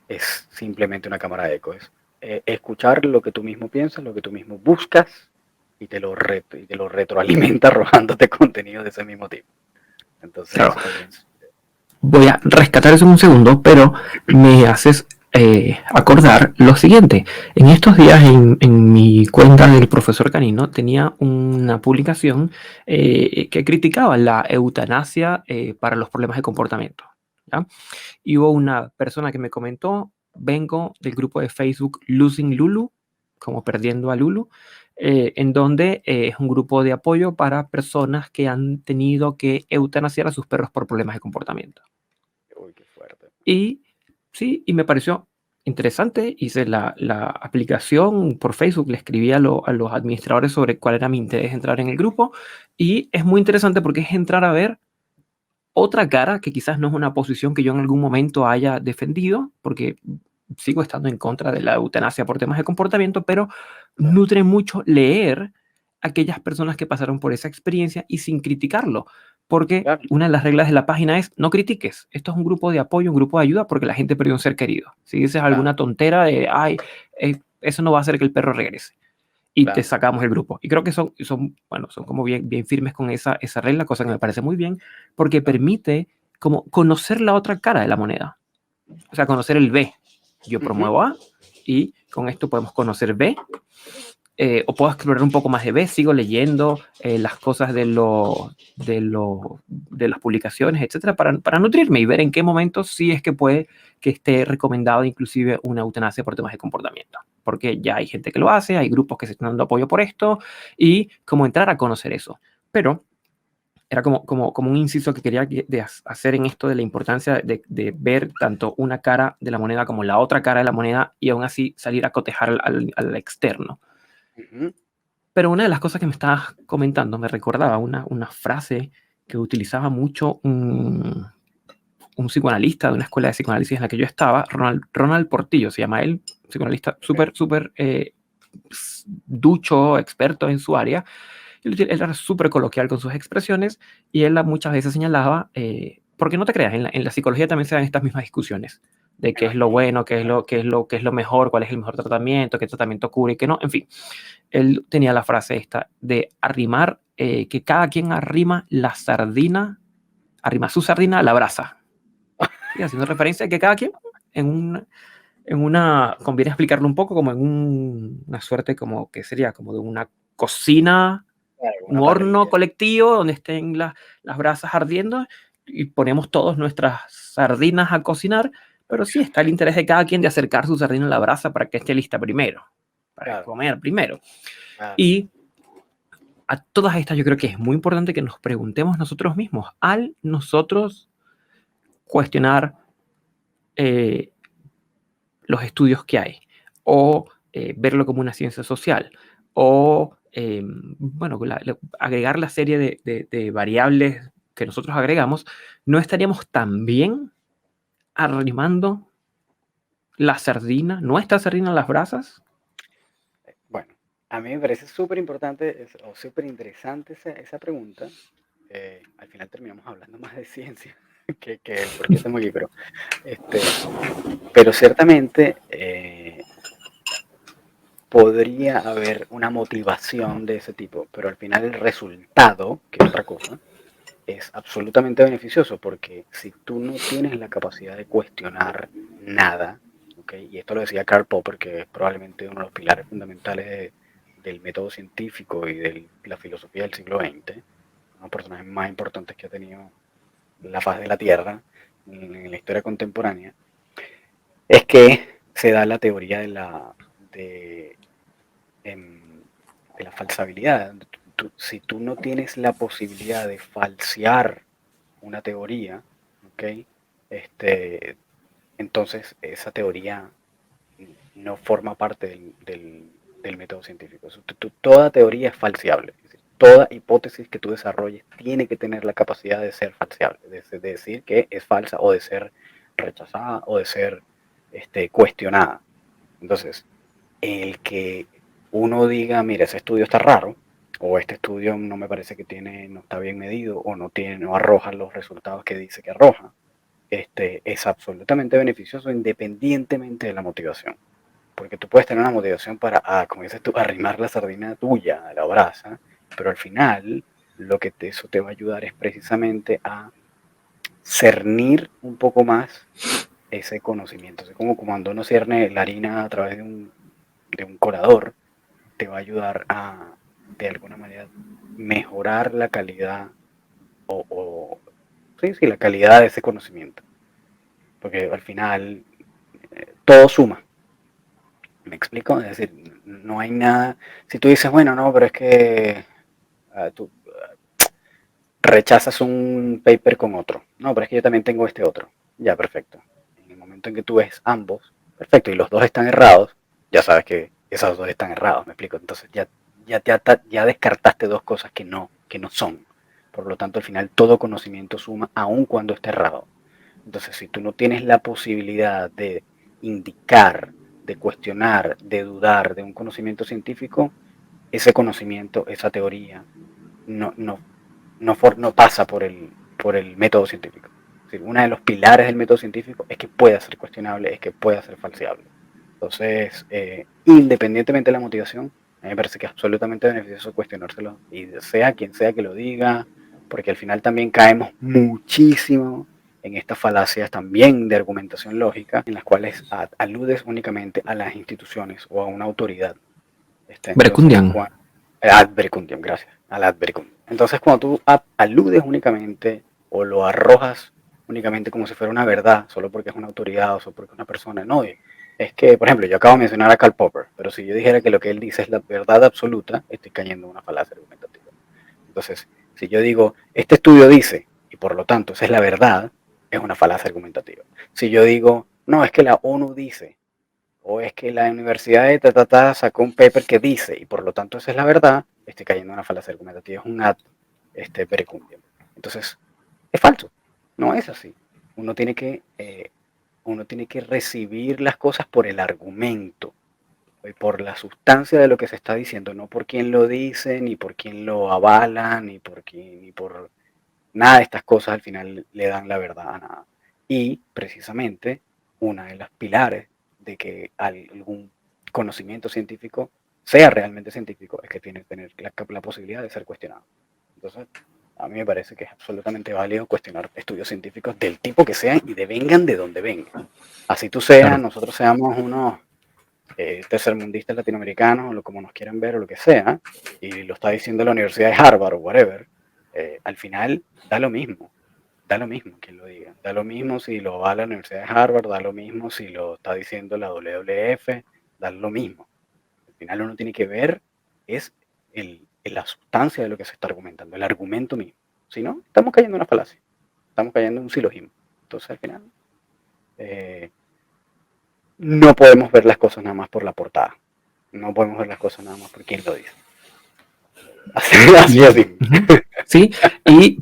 es simplemente una cámara de eco. Es escuchar lo que tú mismo piensas, lo que tú mismo buscas, y te lo retroalimenta arrojándote contenido de ese mismo tipo. Entonces, claro. Eso también voy a rescatar eso en un segundo, pero me haces acordar lo siguiente. En estos días en mi cuenta del profesor Canino tenía una publicación que criticaba la eutanasia para los problemas de comportamiento. ¿Ya? Y hubo una persona que me comentó, vengo del grupo de Facebook Losing Lulu, como perdiendo a Lulu, en donde es un grupo de apoyo para personas que han tenido que eutanasiar a sus perros por problemas de comportamiento. Uy, qué fuerte. Y sí, y me pareció interesante. Hice la aplicación por Facebook, le escribí a los administradores sobre cuál era mi interés en entrar en el grupo. Y es muy interesante porque es entrar a ver otra cara que quizás no es una posición que yo en algún momento haya defendido, porque sigo estando en contra de la eutanasia por temas de comportamiento, pero nutre mucho leer aquellas personas que pasaron por esa experiencia y sin criticarlo, porque una de las reglas de la página es no critiques. Esto es un grupo de apoyo, un grupo de ayuda porque la gente perdió un ser querido. Si dices alguna tontera de, ay, eso no va a hacer que el perro regrese, y te sacamos el grupo. Y creo que son como bien firmes con esa regla, cosa que me parece muy bien, porque permite como conocer la otra cara de la moneda. O sea, conocer el B. Yo promuevo A y con esto podemos conocer B. O puedo explorar un poco más de B, sigo leyendo las cosas de las publicaciones, etcétera, para nutrirme y ver en qué momento sí es que puede que esté recomendado inclusive una eutanasia por temas de comportamiento. porque ya hay gente que lo hace, hay grupos que se están dando apoyo por esto, y como entrar a conocer eso. Pero era como un inciso que quería hacer en esto de la importancia de ver tanto una cara de la moneda como la otra cara de la moneda y aún así salir a cotejar al externo. Pero una de las cosas que me estabas comentando me recordaba una frase que utilizaba mucho un psicoanalista de una escuela de psicoanálisis en la que yo estaba, Ronald Portillo, se llama él, psicoanalista súper ducho, experto en su área. Él era súper coloquial con sus expresiones y él muchas veces señalaba, porque no te creas, en la psicología también se dan estas mismas discusiones de qué es lo bueno, qué es lo mejor, cuál es el mejor tratamiento, qué tratamiento cubre y qué no, en fin. Él tenía la frase esta de arrimar, que cada quien arrima su sardina a la brasa. ¿Sí? Haciendo referencia a que cada quien conviene explicarlo un poco como en una suerte como que sería como de una cocina, un horno colectivo donde estén las brasas ardiendo y ponemos todos nuestras sardinas a cocinar, pero sí está el interés de cada quien de acercar su sardina a la brasa para que esté lista primero, para comer primero. Y a todas estas yo creo que es muy importante que nos preguntemos nosotros mismos, al nosotros cuestionar los estudios que hay, o verlo como una ciencia social, o bueno, agregar la serie de variables que nosotros agregamos, ¿no estaríamos también arrimando la sardina, nuestra sardina a las brasas? Bueno, a mí me parece súper importante o súper interesante esa pregunta. Al final terminamos hablando más de ciencia que el por qué estamos aquí, pero ciertamente podría haber una motivación de ese tipo, pero al final el resultado, que es otra cosa, es absolutamente beneficioso, porque si tú no tienes la capacidad de cuestionar nada, ¿okay? Y esto lo decía Karl Popper, que es probablemente uno de los pilares fundamentales del método científico y de la filosofía del siglo XX, uno de los personajes más importantes que ha tenido la faz de la Tierra en la historia contemporánea, es que se da la teoría de la falsabilidad. Si tú no tienes la posibilidad de falsear una teoría, ¿okay? Entonces esa teoría no forma parte del método científico. Toda teoría es falseable. Es decir, toda hipótesis que tú desarrolles tiene que tener la capacidad de ser falseable, de decir que es falsa o de ser rechazada o de ser cuestionada. Entonces, el que uno diga, mira, ese estudio está raro, o este estudio no me parece que no está bien medido, o no arroja los resultados que dice que arroja, es absolutamente beneficioso independientemente de la motivación. Porque tú puedes tener una motivación para, como dices tú, arrimar la sardina tuya a la brasa, pero al final lo que eso te va a ayudar es precisamente a cernir un poco más ese conocimiento. Es como cuando uno cierne la harina a través de un colador, te va a ayudar a, de alguna manera, mejorar la calidad sí, la calidad de ese conocimiento. Porque al final todo suma. ¿Me explico? Es decir, no hay nada. Si tú dices, bueno, no, pero es que tú rechazas un paper con otro. No, pero es que yo también tengo este otro. Ya, perfecto. En el momento en que tú ves ambos, perfecto, y los dos están errados, ya sabes que esos dos están errados, ¿me explico? Entonces ya descartaste dos cosas que no son. Por lo tanto, al final todo conocimiento suma, aun cuando esté errado. Entonces, si tú no tienes la posibilidad de indicar, de cuestionar, de dudar de un conocimiento científico, ese conocimiento, esa teoría, no pasa por el método científico. Es decir, uno de los pilares del método científico es que pueda ser cuestionable, es que pueda ser falseable. Entonces, independientemente de la motivación, a mí me parece que es absolutamente beneficioso cuestionárselo, y sea quien sea que lo diga, porque al final también caemos muchísimo en estas falacias también de argumentación lógica, en las cuales aludes únicamente a las instituciones o a una autoridad. Brecundian. Ad verecundiam, gracias. Al ad verecundiam. Entonces, cuando tú aludes únicamente o lo arrojas únicamente como si fuera una verdad, solo porque es una autoridad o solo porque es una persona, no, es que, por ejemplo, yo acabo de mencionar a Karl Popper, pero si yo dijera que lo que él dice es la verdad absoluta, estoy cayendo en una falacia argumentativa. Entonces, si yo digo, este estudio dice, y por lo tanto esa es la verdad, es una falacia argumentativa. Si yo digo, no, es que la ONU dice, o es que la universidad de sacó un paper que dice, y por lo tanto esa es la verdad, estoy cayendo en una falacia argumentativa, es un ad verecundium. Entonces, es falso, no es así. Uno tiene que, uno tiene que recibir las cosas por el argumento y por la sustancia de lo que se está diciendo, no por quién lo dice, ni por quién lo avala, ni por nada de estas cosas al final le dan la verdad a nada. Y precisamente una de las pilares de que algún conocimiento científico sea realmente científico es que tiene que tener la posibilidad de ser cuestionado. Entonces, a mí me parece que es absolutamente válido cuestionar estudios científicos del tipo que sean y vengan de donde vengan. Así tú seas, Claro. nosotros seamos unos tercermundistas latinoamericanos, o como nos quieran ver, o lo que sea, y lo está diciendo la Universidad de Harvard o whatever, al final da lo mismo quien lo diga. Da lo mismo si lo va a la Universidad de Harvard, da lo mismo si lo está diciendo la WWF, da lo mismo. Al final uno tiene que ver es la sustancia de lo que se está argumentando, el argumento mismo. Si no, estamos cayendo en una falacia, estamos cayendo en un silogismo. Entonces al final no podemos ver las cosas nada más por la portada. No podemos ver las cosas nada más por quien lo dice. Así. Sí,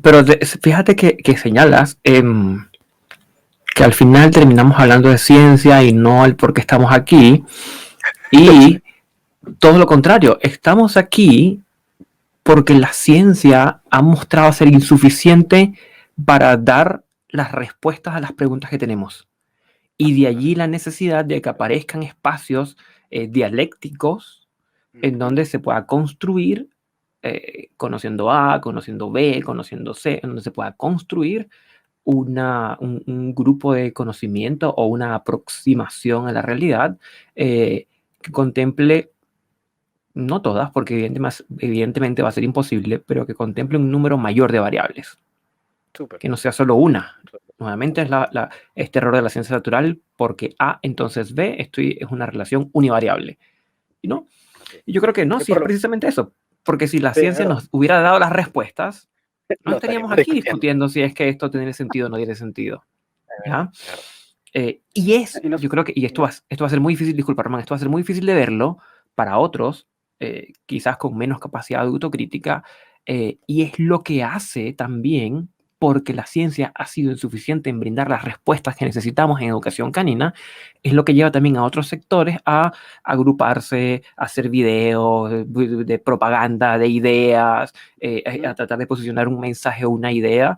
pero fíjate que señalas que al final terminamos hablando de ciencia y no el por qué estamos aquí. Y todo lo contrario, estamos aquí porque la ciencia ha mostrado ser insuficiente para dar las respuestas a las preguntas que tenemos. Y de allí la necesidad de que aparezcan espacios dialécticos en donde se pueda construir, conociendo A, conociendo B, conociendo C, en donde se pueda construir un grupo de conocimiento o una aproximación a la realidad que contemple, no todas, porque evidentemente va a ser imposible, pero que contemple un número mayor de variables. Súper. Que no sea solo una. Nuevamente es este error de la ciencia natural, porque A entonces B, es una relación univariable. ¿Y no? Y yo creo que no, sí es precisamente eso. Porque si la ciencia nos hubiera dado las respuestas, no estaríamos aquí discutiendo si es que esto tiene sentido o no tiene sentido. ¿Ya? Yo creo que, y esto va a ser muy difícil, disculpa, Román, esto va a ser muy difícil de verlo para otros, quizás con menos capacidad de autocrítica, y es lo que hace también, porque la ciencia ha sido insuficiente en brindar las respuestas que necesitamos en educación canina, es lo que lleva también a otros sectores a agruparse, a hacer videos de propaganda, de ideas, a tratar de posicionar un mensaje o una idea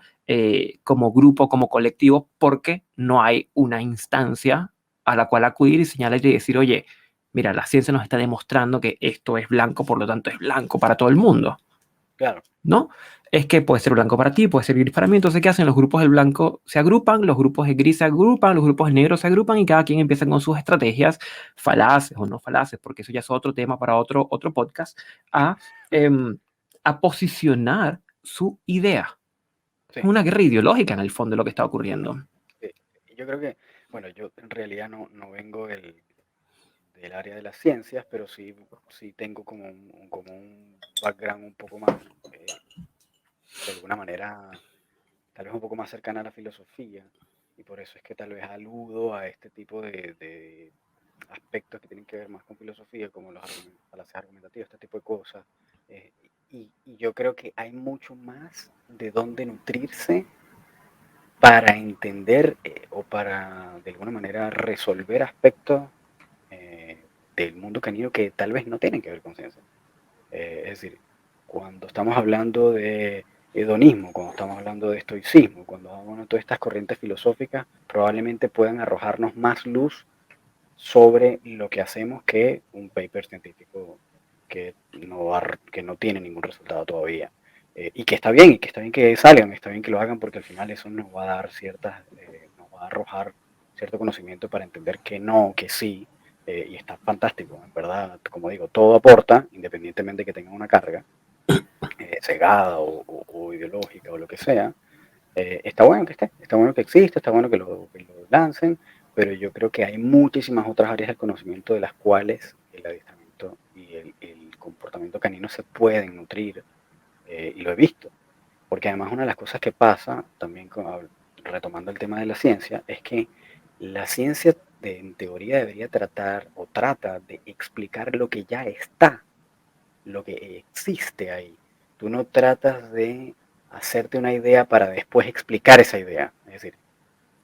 como grupo, como colectivo, porque no hay una instancia a la cual acudir y señalar y decir, oye, mira, la ciencia nos está demostrando que esto es blanco, por lo tanto es blanco para todo el mundo. Claro. ¿No? Es que puede ser blanco para ti, puede ser gris para mí. Entonces, ¿qué hacen? Los grupos del blanco se agrupan, los grupos de gris se agrupan, los grupos negros se agrupan y cada quien empieza con sus estrategias, falaces o no falaces, porque eso ya es otro tema para otro podcast, a posicionar su idea. Sí. Es una guerra ideológica en el fondo de lo que está ocurriendo. Sí. Yo creo que, bueno, yo en realidad no vengo del área de las ciencias, pero sí tengo como un background un poco más, de alguna manera, tal vez un poco más cercana a la filosofía, y por eso es que tal vez aludo a este tipo de aspectos que tienen que ver más con filosofía, como las falacias argumentativas, este tipo de cosas. Y yo creo que hay mucho más de dónde nutrirse para entender o para, de alguna manera, resolver aspectos del mundo canino que tal vez no tienen que ver con ciencia. Es decir, cuando estamos hablando de hedonismo, cuando estamos hablando de estoicismo, cuando hablamos de todas estas corrientes filosóficas, probablemente puedan arrojarnos más luz sobre lo que hacemos que un paper científico que no tiene ningún resultado todavía. Y que está bien que salgan, está bien que lo hagan, porque al final eso nos va a dar nos va a arrojar cierto conocimiento para entender que no, que sí, y está fantástico, en verdad, como digo, todo aporta, independientemente de que tenga una carga cegada o ideológica o lo que sea. Está bueno que esté, está bueno que exista, está bueno que lo lancen, pero yo creo que hay muchísimas otras áreas del conocimiento de las cuales el adiestramiento y el comportamiento canino se pueden nutrir, y lo he visto. Porque además una de las cosas que pasa, también retomando el tema de la ciencia, es que la ciencia en teoría debería tratar o trata de explicar lo que ya está, lo que existe ahí. Tú no tratas de hacerte una idea para después explicar esa idea. Es decir,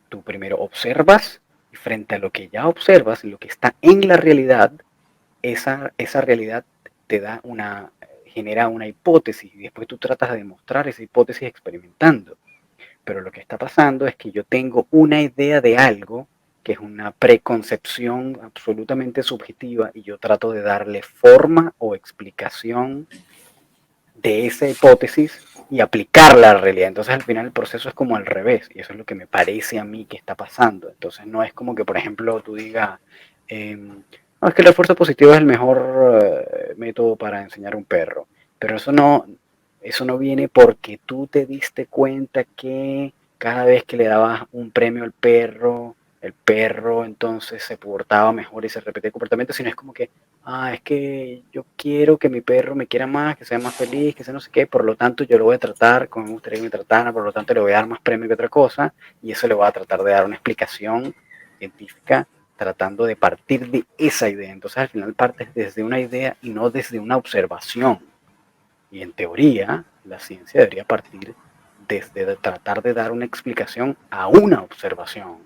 tú primero observas y frente a lo que ya observas, lo que está en la realidad, esa realidad te da genera una hipótesis y después tú tratas de demostrar esa hipótesis experimentando. Pero lo que está pasando es que yo tengo una idea de algo que es una preconcepción absolutamente subjetiva y yo trato de darle forma o explicación de esa hipótesis y aplicarla a la realidad. Entonces al final el proceso es como al revés y eso es lo que me parece a mí que está pasando. Entonces no es como que, por ejemplo, tú digas, no, es que el esfuerzo positivo es el mejor método para enseñar a un perro, pero eso no viene porque tú te diste cuenta que cada vez que le dabas un premio al perro, el perro entonces se portaba mejor y se repetía el comportamiento, sino es como que es que yo quiero que mi perro me quiera más, que sea más feliz, que sea no sé qué, por lo tanto yo lo voy a tratar como me gustaría que me tratara, por lo tanto le voy a dar más premio que otra cosa, y eso le voy a tratar de dar una explicación científica tratando de partir de esa idea. Entonces al final partes desde una idea y no desde una observación. Y en teoría la ciencia debería partir desde tratar de dar una explicación a una observación.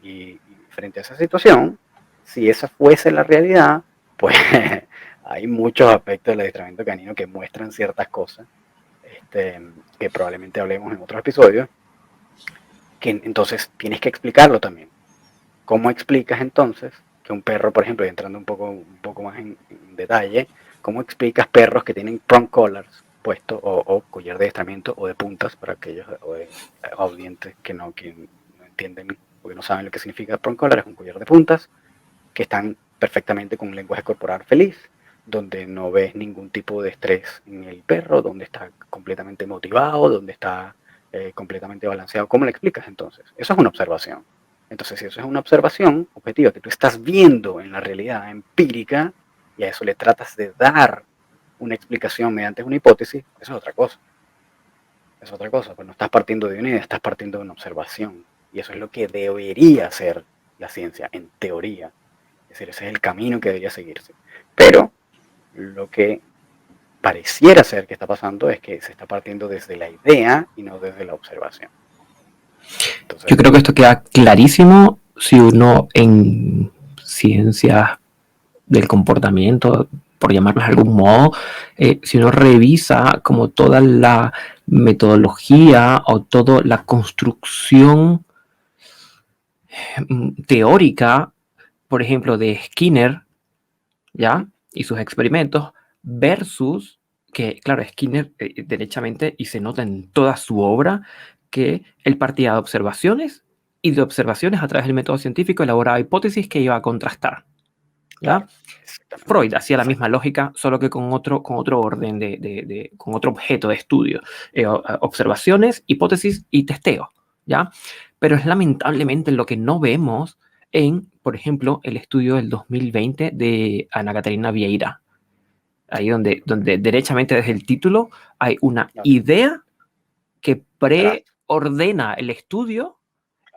Y frente a esa situación, si esa fuese la realidad, pues hay muchos aspectos del adiestramiento canino que muestran ciertas cosas, que probablemente hablemos en otros episodios, que entonces tienes que explicarlo también. ¿Cómo explicas entonces que un perro, por ejemplo, y entrando un poco más en detalle, cómo explicas perros que tienen prong collars puesto o collar de adiestramiento o de puntas para aquellos audientes que no entienden o que no saben lo que significa prong collar? Es un collar de puntas que están perfectamente con un lenguaje corporal feliz, donde no ves ningún tipo de estrés en el perro, donde está completamente motivado, donde está completamente balanceado. ¿Cómo le explicas entonces? Eso es una observación. Entonces, si eso es una observación objetiva que tú estás viendo en la realidad empírica y a eso le tratas de dar una explicación mediante una hipótesis, eso es otra cosa. Es otra cosa, pues no estás partiendo de una idea, estás partiendo de una observación. Y eso es lo que debería ser la ciencia, en teoría. Es decir, ese es el camino que debería seguirse. Pero lo que pareciera ser que está pasando es que se está partiendo desde la idea y no desde la observación. Entonces, Yo creo que esto queda clarísimo si uno en ciencias del comportamiento, por llamarlas de algún modo, si uno revisa como toda la metodología o toda la construcción teórica, por ejemplo, de Skinner, ¿ya? Y sus experimentos, versus que, claro, Skinner, derechamente, y se nota en toda su obra, que él partía de observaciones y de observaciones a través del método científico elaboraba hipótesis que iba a contrastar, ¿ya? claro, Freud hacía la misma lógica, solo que con otro orden, con otro objeto de estudio. Observaciones, hipótesis y testeo, ¿ya? Pero es lamentablemente lo que no vemos en, por ejemplo, el estudio del 2020 de Ana Caterina Vieira. Ahí donde derechamente desde el título hay una idea que preordena el estudio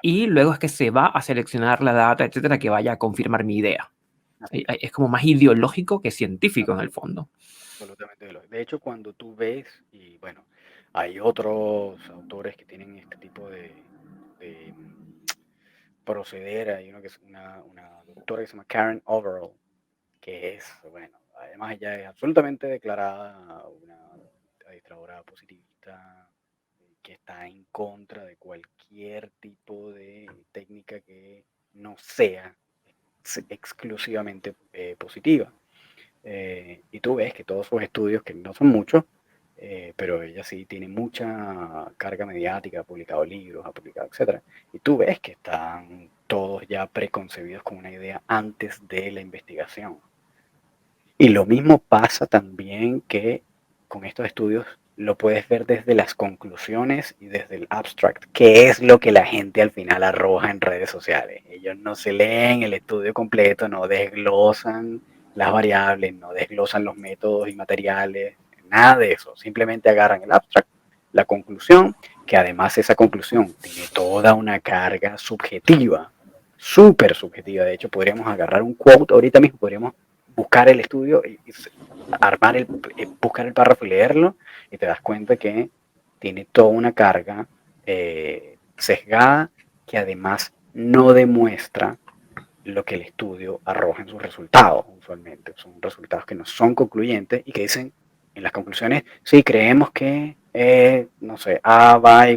y luego es que se va a seleccionar la data, etcétera, que vaya a confirmar mi idea. Es como más ideológico que científico en el fondo. Absolutamente. De hecho, cuando tú ves, y bueno, hay otros autores que tienen este tipo de proceder, hay uno que es una doctora que se llama Karen Overall, que es, bueno, además ella es absolutamente declarada una administradora positivista, que está en contra de cualquier tipo de técnica que no sea exclusivamente positiva. Y tú ves que todos sus estudios, que no son muchos, pero ella sí tiene mucha carga mediática, ha publicado libros, ha publicado, etcétera. Y tú ves que están todos ya preconcebidos con una idea antes de la investigación. Y lo mismo pasa también que con estos estudios, lo puedes ver desde las conclusiones y desde el abstract, que es lo que la gente al final arroja en redes sociales. Ellos no se leen el estudio completo, no desglosan las variables, no desglosan los métodos y materiales, nada de eso. Simplemente agarran el abstract, la conclusión, que además esa conclusión tiene toda una carga subjetiva, súper subjetiva. De hecho, podríamos agarrar un quote ahorita mismo, podríamos buscar el estudio y armar buscar el párrafo y leerlo, y te das cuenta que tiene toda una carga sesgada que además no demuestra lo que el estudio arroja en sus resultados. Usualmente son resultados que no son concluyentes y que dicen en las conclusiones, sí, creemos que, no sé, A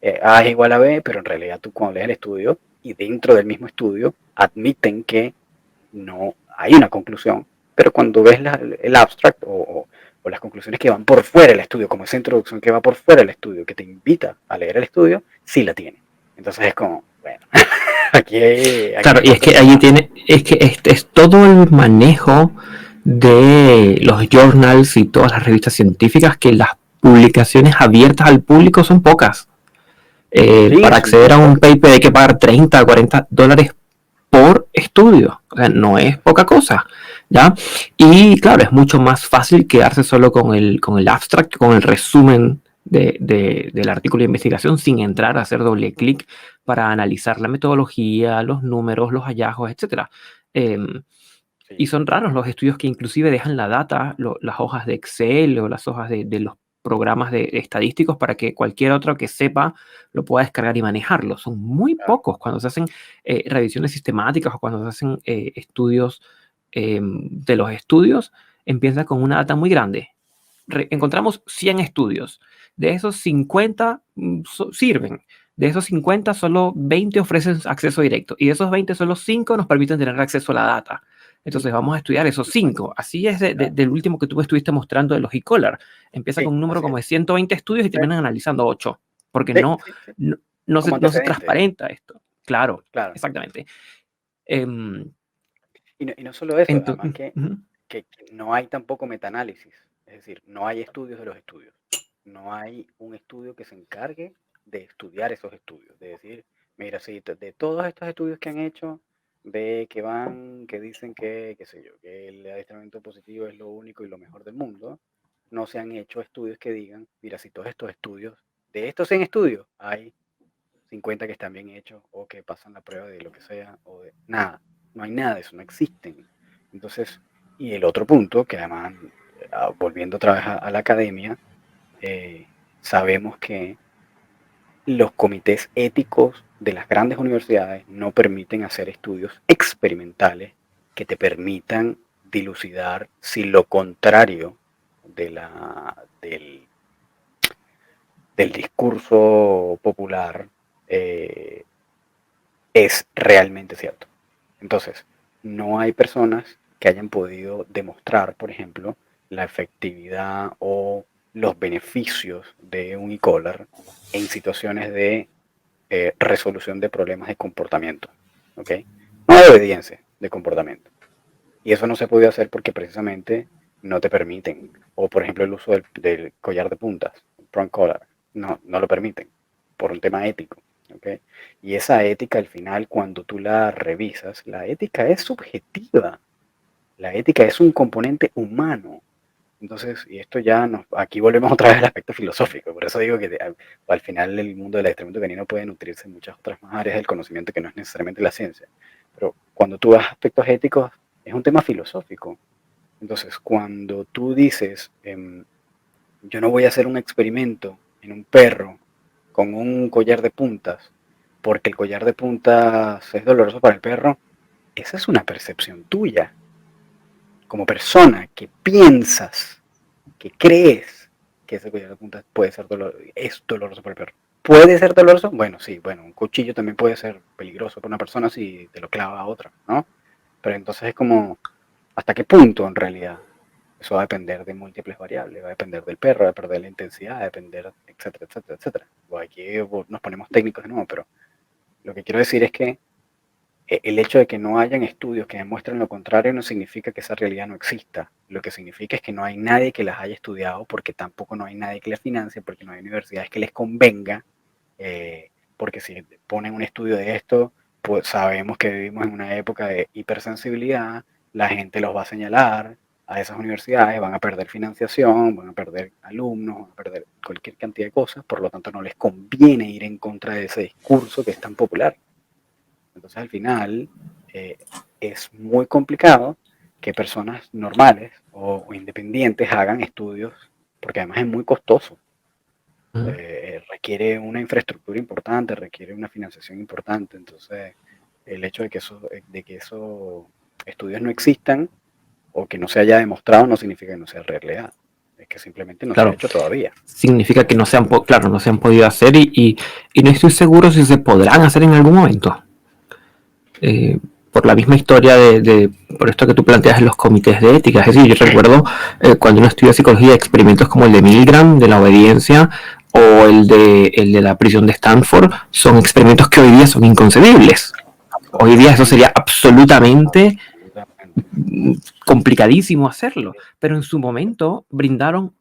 es igual a B, pero en realidad tú cuando lees el estudio y dentro del mismo estudio admiten que no hay una conclusión, pero cuando ves el abstract o las conclusiones que van por fuera del estudio, como esa introducción que va por fuera del estudio, que te invita a leer el estudio, sí la tiene. Entonces es como, bueno, Claro, y es que allí tiene, es que es todo el manejo de los journals y todas las revistas científicas, que las publicaciones abiertas al público son pocas. sí, Para acceder a un paper hay que pagar 30 a 40 dólares por estudio. O sea, no es poca cosa, ¿ya? Y claro, es mucho más fácil quedarse solo con el abstract, con el resumen del artículo de investigación, sin entrar a hacer doble clic para analizar la metodología, los números, los hallazgos, etc. Y son raros los estudios que inclusive dejan la data, las hojas de Excel o las hojas de los programas de estadísticos, para que cualquier otro que sepa lo pueda descargar y manejarlo. Son muy pocos cuando se hacen revisiones sistemáticas o cuando se hacen estudios de los estudios. Empieza con una data muy grande. Encontramos 100 estudios. De esos 50 sirven. De esos 50, solo 20 ofrecen acceso directo. Y de esos 20, solo 5 nos permiten tener acceso a la data. Entonces vamos a estudiar esos 5. Así es del último que tú estuviste mostrando de los e-collar. Empieza con un número como de 120 estudios y terminan analizando 8. Porque no se transparenta esto. Claro, exactamente. Y no solo eso, además que no hay tampoco metaanálisis. Es decir, no hay estudios de los estudios. No hay un estudio que se encargue de estudiar esos estudios. De decir, mira, si de todos estos estudios que han hecho, ve que dicen que, qué sé yo, que el adiestramiento positivo es lo único y lo mejor del mundo, no se han hecho estudios que digan, mira, si todos estos estudios, de estos 100 estudios, hay 50 que están bien hechos o que pasan la prueba de lo que sea, o de nada. No hay nada de eso, no existen. Entonces, y el otro punto, que además, volviendo otra vez a la academia, sabemos que los comités éticos de las grandes universidades no permiten hacer estudios experimentales que te permitan dilucidar si lo contrario del discurso popular es realmente cierto. Entonces, no hay personas que hayan podido demostrar, por ejemplo, la efectividad o los beneficios de un e-collar en situaciones de resolución de problemas de comportamiento. ¿Okay? No de obediencia, de comportamiento. Y eso no se puede hacer porque precisamente no te permiten. O por ejemplo el uso del collar de puntas, prong collar, no lo permiten por un tema ético. ¿Okay? Y esa ética al final, cuando tú la revisas, la ética es subjetiva. La ética es un componente humano. Entonces, y esto ya aquí volvemos otra vez al aspecto filosófico. Por eso digo que al final el mundo del adiestramiento canino puede nutrirse en muchas otras más áreas del conocimiento que no es necesariamente la ciencia. Pero cuando tú vas a aspectos éticos, es un tema filosófico. Entonces, cuando tú dices, yo no voy a hacer un experimento en un perro con un collar de puntas, porque el collar de puntas es doloroso para el perro, esa es una percepción tuya. Como persona que piensas, que crees que ese collar de puntas puede ser es doloroso para el perro. ¿Puede ser doloroso? Bueno, sí, bueno, un cuchillo también puede ser peligroso para una persona si te lo clava a otra, ¿no? Pero entonces es como, ¿hasta qué punto en realidad? Eso va a depender de múltiples variables, va a depender del perro, va a depender de la intensidad, va a depender, etcétera, etcétera, etcétera. Bueno, aquí nos ponemos técnicos de nuevo, pero lo que quiero decir es que el hecho de que no hayan estudios que demuestren lo contrario no significa que esa realidad no exista. Lo que significa es que no hay nadie que las haya estudiado, porque tampoco no hay nadie que las financie, porque no hay universidades que les convenga, porque si ponen un estudio de esto, pues sabemos que vivimos en una época de hipersensibilidad, la gente los va a señalar a esas universidades, van a perder financiación, van a perder alumnos, van a perder cualquier cantidad de cosas, por lo tanto no les conviene ir en contra de ese discurso que es tan popular. Entonces al final es muy complicado que personas normales o independientes hagan estudios, porque además es muy costoso. Requiere una infraestructura importante, requiere una financiación importante. Entonces el hecho de que esos estudios no existan o que no se haya demostrado no significa que no sea realidad. Es que simplemente no se ha Claro, hecho todavía. significa que no se han, claro, no se han podido hacer y no estoy seguro si se podrán hacer en algún momento. Por la misma historia por esto que tú planteas en los comités de ética. Es decir, yo recuerdo cuando uno estudia psicología, experimentos como el de Milgram, de la obediencia, o el de la prisión de Stanford, son experimentos que hoy día son inconcebibles. Hoy día eso sería absolutamente complicadísimo hacerlo, pero en su momento brindaron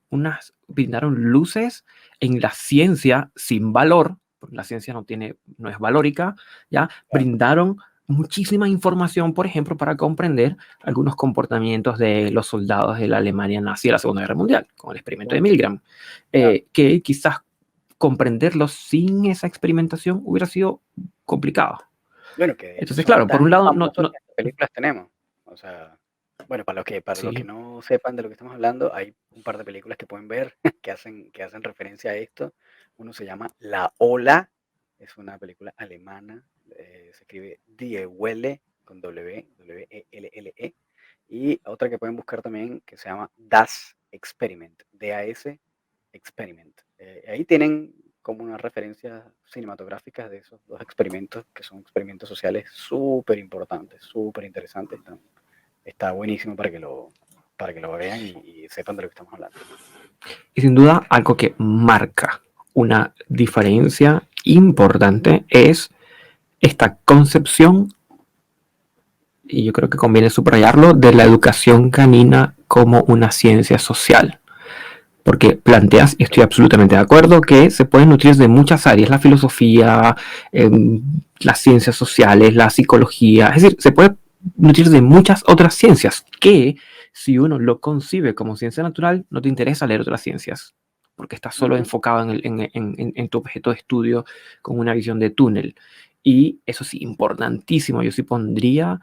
luces en la ciencia sin valor, porque la ciencia no es valórica, ya brindaron muchísima información, por ejemplo, para comprender algunos comportamientos de los soldados de la Alemania nazi de la Segunda Guerra Mundial, con el experimento de Milgram, que quizás comprenderlos sin esa experimentación hubiera sido complicado. Bueno, que de hecho Entonces, son claro, por un tan lado, famosos que hasta películas tenemos. O sea, bueno, para los que sí. no sepan de lo que estamos hablando, hay un par de películas que pueden ver que hacen referencia a esto. Uno se llama La Ola, es una película alemana, se escribe Die Welle con W-E-L-L-E. Y otra que pueden buscar también que se llama Das Experiment, D-A-S Experiment. Ahí tienen como unas referencias cinematográficas de esos dos experimentos, que son experimentos sociales súper importantes, súper interesantes. Está buenísimo para que lo vean y sepan de lo que estamos hablando. Y sin duda, algo que marca una diferencia importante es esta concepción, y yo creo que conviene subrayarlo, de la educación canina como una ciencia social. Porque planteas, y estoy absolutamente de acuerdo, que se pueden nutrir de muchas áreas, la filosofía, las ciencias sociales, la psicología, es decir, se puede nutrir de muchas otras ciencias que si uno lo concibe como ciencia natural, no te interesa leer otras ciencias, porque estás solo enfocado en tu objeto de estudio con una visión de túnel. Y eso sí, importantísimo, yo sí pondría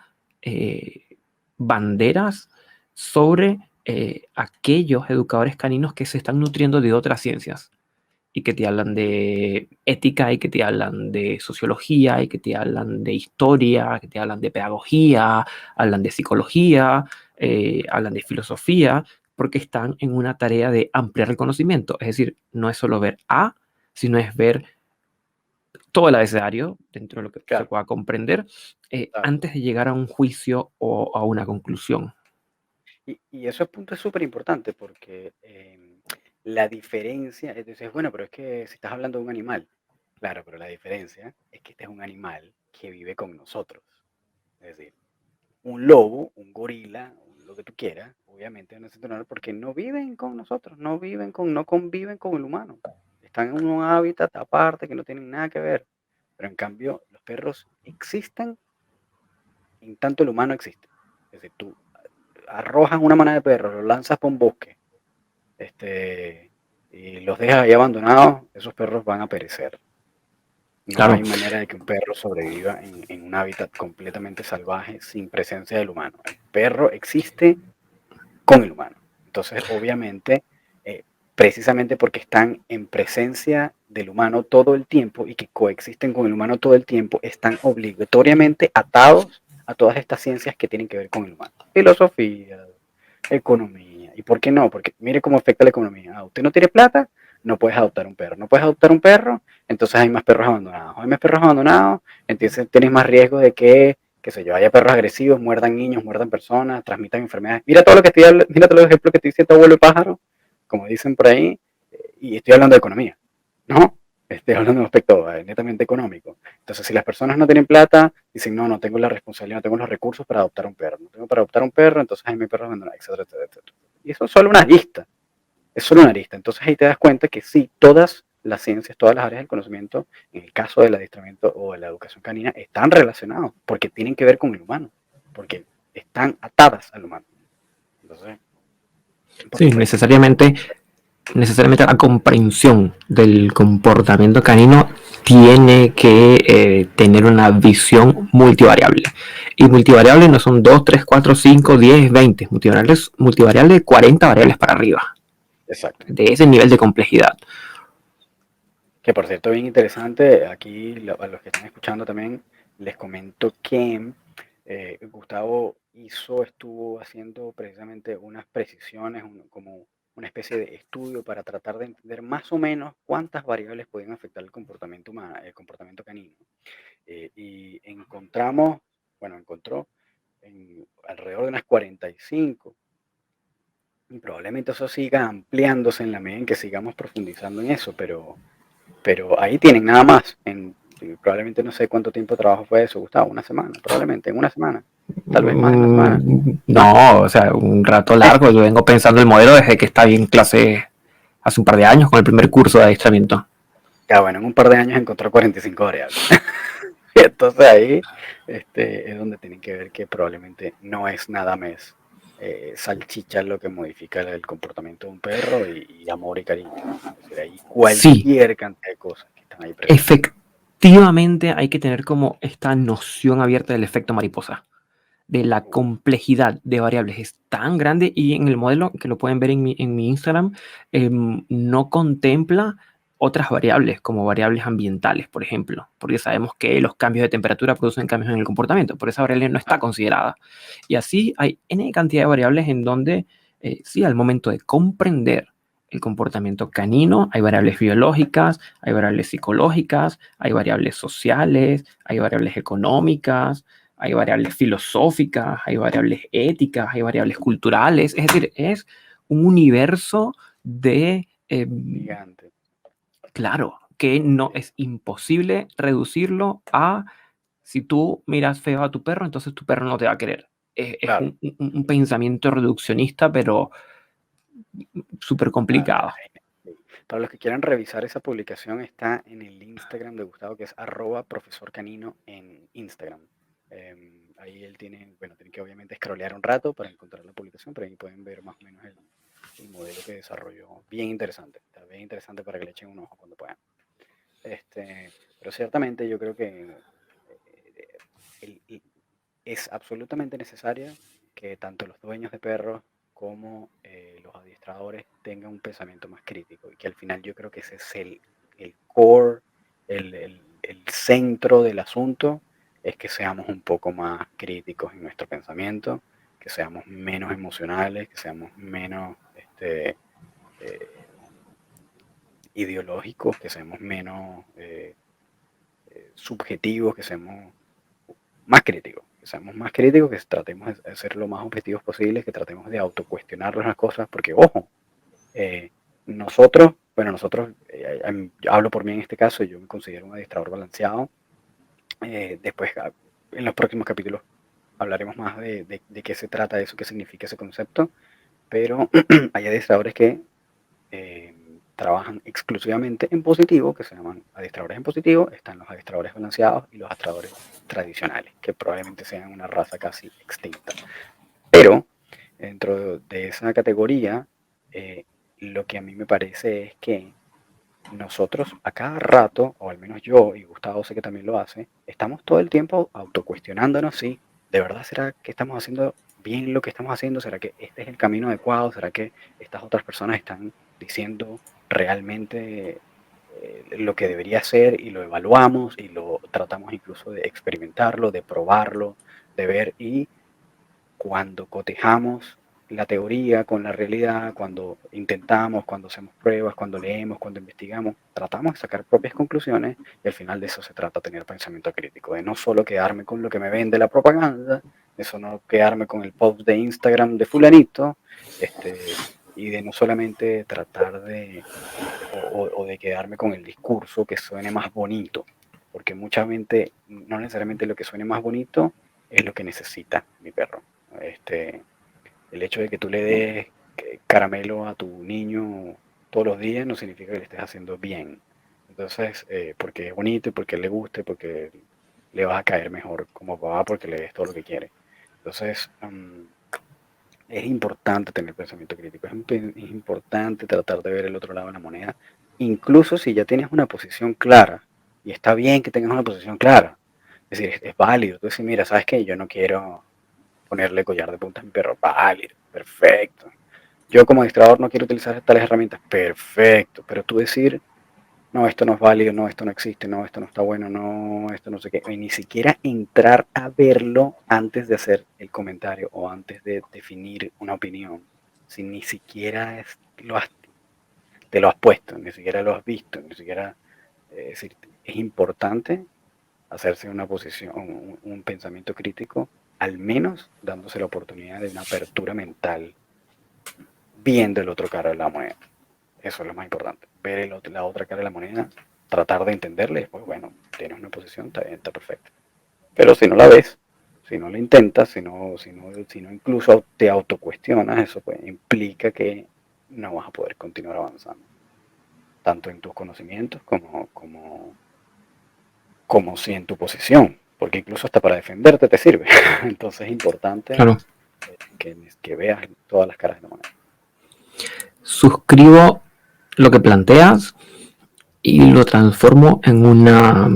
banderas sobre aquellos educadores caninos que se están nutriendo de otras ciencias y que te hablan de ética y que te hablan de sociología y que te hablan de historia, que te hablan de pedagogía, hablan de psicología, hablan de filosofía, porque están en una tarea de ampliar el conocimiento. Es decir, no es solo ver A, sino es ver todo el abecedario dentro de lo que se pueda comprender antes de llegar a un juicio o a una conclusión. Y ese punto es súper importante porque la diferencia, entonces, bueno, pero es que si estás hablando de un animal, claro, pero la diferencia es que este es un animal que vive con nosotros. Es decir, un lobo, un gorila, lo que tú quieras, obviamente no es natural porque no viven con nosotros, no conviven con el humano. Están en un hábitat aparte que no tienen nada que ver. Pero en cambio, los perros existen en tanto el humano existe. Es decir, tú arrojas una manada de perros, los lanzas por un bosque, y los dejas ahí abandonados, esos perros van a perecer. No Claro. hay manera de que un perro sobreviva en un hábitat completamente salvaje sin presencia del humano. El perro existe con el humano. Entonces, obviamente, precisamente porque están en presencia del humano todo el tiempo y que coexisten con el humano todo el tiempo, están obligatoriamente atados a todas estas ciencias que tienen que ver con el humano. Filosofía, economía. ¿Y por qué no? Porque mire cómo afecta la economía. Usted no tiene plata, no puedes adoptar un perro. No puedes adoptar un perro, entonces hay más perros abandonados. Hay más perros abandonados, entonces tienes más riesgo de que sé yo, haya perros agresivos, muerdan niños, muerdan personas, transmitan enfermedades. Mira todo lo que mira todos los ejemplos que te dice tu abuelo el pájaro, como dicen por ahí, y estoy hablando de economía, ¿no? hablando de un aspecto netamente económico. Entonces, si las personas no tienen plata, dicen, no, no tengo la responsabilidad, no tengo los recursos para adoptar un perro. No tengo para adoptar un perro, entonces ahí mi perro es abandonado, etcétera, etcétera, etcétera. Y eso es solo una lista. Es solo una lista. Entonces ahí te das cuenta que sí, todas las ciencias, todas las áreas del conocimiento, en el caso del adiestramiento o de la educación canina, están relacionados porque tienen que ver con el humano, porque están atadas al humano. Entonces, por Sí, supuesto. necesariamente la comprensión del comportamiento canino tiene que tener una visión multivariable. Y multivariable no son 2, 3, 4, 5, 10, 20. Multivariable de 40 variables para arriba. Exacto. De ese nivel de complejidad. Que por cierto, bien interesante, aquí a los que están escuchando también les comento que Gustavo estuvo haciendo precisamente unas precisiones, como una especie de estudio para tratar de entender más o menos cuántas variables pueden afectar el comportamiento humano, el comportamiento canino. Y encontró alrededor de unas 45. Y probablemente eso siga ampliándose en la medida en que sigamos profundizando en eso, pero ahí tienen nada más. Probablemente no sé cuánto tiempo de trabajo fue eso, Gustavo, una semana, probablemente, en una semana, tal vez más de una semana. ¿Más? No, o sea, un rato largo. Yo vengo pensando el modelo desde que estaba en clase hace un par de años con el primer curso de adiestramiento. Ya bueno, en un par de años encontró 45 variables. Y entonces ahí es donde tienen que ver que probablemente no es nada más salchicha lo que modifica el comportamiento de un perro y amor y cariño. Es decir, hay Sí, cualquier cantidad de cosas que están ahí presentes. efectivamente hay que tener como esta noción abierta del efecto mariposa, de la complejidad de variables es tan grande y en el modelo, que lo pueden ver en mi Instagram, no contempla otras variables como variables ambientales, por ejemplo, porque sabemos que los cambios de temperatura producen cambios en el comportamiento, por esa variable no está considerada. Y así hay N cantidad de variables en donde, sí, al momento de comprender el comportamiento canino, hay variables biológicas, hay variables psicológicas, hay variables sociales, hay variables económicas, hay variables filosóficas, hay variables éticas, hay variables culturales, es decir, es un universo de, Gigante. claro, que no Sí, es imposible reducirlo a si tú miras feo a tu perro, entonces tu perro no te va a querer. Es claro. un pensamiento reduccionista, pero súper Claro, complicado. sí. Para los que quieran revisar esa publicación, está en el Instagram de Gustavo, que es @profesorcanino en Instagram. Ahí él tiene, bueno, tiene que obviamente scrollear un rato para encontrar la publicación, pero ahí pueden ver más o menos el modelo que desarrolló. Bien interesante, está bien interesante para que le echen un ojo cuando puedan. Pero ciertamente yo creo que es absolutamente necesario que tanto los dueños de perros como los adiestradores tengan un pensamiento más crítico y que al final yo creo que ese es el core, el centro del asunto, es que seamos un poco más críticos en nuestro pensamiento, que seamos menos emocionales, que seamos menos ideológicos, que seamos menos subjetivos, que seamos más críticos, que tratemos de ser lo más objetivos posibles, que tratemos de autocuestionarnos las cosas, porque ojo, nosotros, yo hablo por mí en este caso, yo me considero un adiestrador balanceado. Después, en los próximos capítulos, hablaremos más de qué se trata eso, qué significa ese concepto, pero hay adiestradores que trabajan exclusivamente en positivo, que se llaman adiestradores en positivo, están los adiestradores balanceados y los adiestradores tradicionales, que probablemente sean una raza casi extinta. Pero dentro de esa categoría, lo que a mí me parece es que nosotros a cada rato, o al menos yo, y Gustavo sé que también lo hace, estamos todo el tiempo autocuestionándonos si de verdad será que estamos haciendo bien lo que estamos haciendo, será que este es el camino adecuado, será que estas otras personas están diciendo realmente lo que debería ser y lo evaluamos y lo tratamos incluso de experimentarlo, de probarlo, de ver y cuando cotejamos la teoría con la realidad, cuando intentamos, cuando hacemos pruebas, cuando leemos, cuando investigamos, tratamos de sacar propias conclusiones y al final de eso se trata tener pensamiento crítico, de no solo quedarme con lo que me vende la propaganda, de eso no quedarme con el post de Instagram de fulanito, y de no solamente tratar de o de quedarme con el discurso que suene más bonito, porque mucha gente, no necesariamente lo que suene más bonito es lo que necesita mi perro. El hecho de que tú le des caramelo a tu niño todos los días no significa que le estés haciendo bien. Entonces, porque es bonito y porque le guste, porque le vas a caer mejor como papá porque le des todo lo que quiere. Entonces, es importante tener pensamiento crítico, es importante tratar de ver el otro lado de la moneda, incluso si ya tienes una posición clara, y está bien que tengas una posición clara, es decir, es válido, tú dices, mira, ¿sabes qué? Yo no quiero ponerle collar de punta a mi perro, válido, perfecto. Yo como administrador no quiero utilizar tales herramientas, perfecto, pero tú decir, no, esto no es válido, no, esto no existe, no, esto no está bueno, no, esto no sé qué, y ni siquiera entrar a verlo antes de hacer el comentario o antes de definir una opinión, si ni siquiera te lo has puesto, ni siquiera lo has visto, ni siquiera, es decir, es importante hacerse una posición, un pensamiento crítico, al menos dándose la oportunidad de una apertura mental, viendo el otro cara de la moneda. Eso es lo más importante, ver la otra cara de la moneda, tratar de entenderle y después, bueno, tienes una posición, está perfecto. Pero si no la ves, si no la intentas, si no incluso te autocuestionas, eso pues implica que no vas a poder continuar avanzando, tanto en tus conocimientos como si en tu posición, porque incluso hasta para defenderte te sirve. Entonces es importante Claro. que veas todas las caras de la moneda. Suscribo lo que planteas y lo transformo en una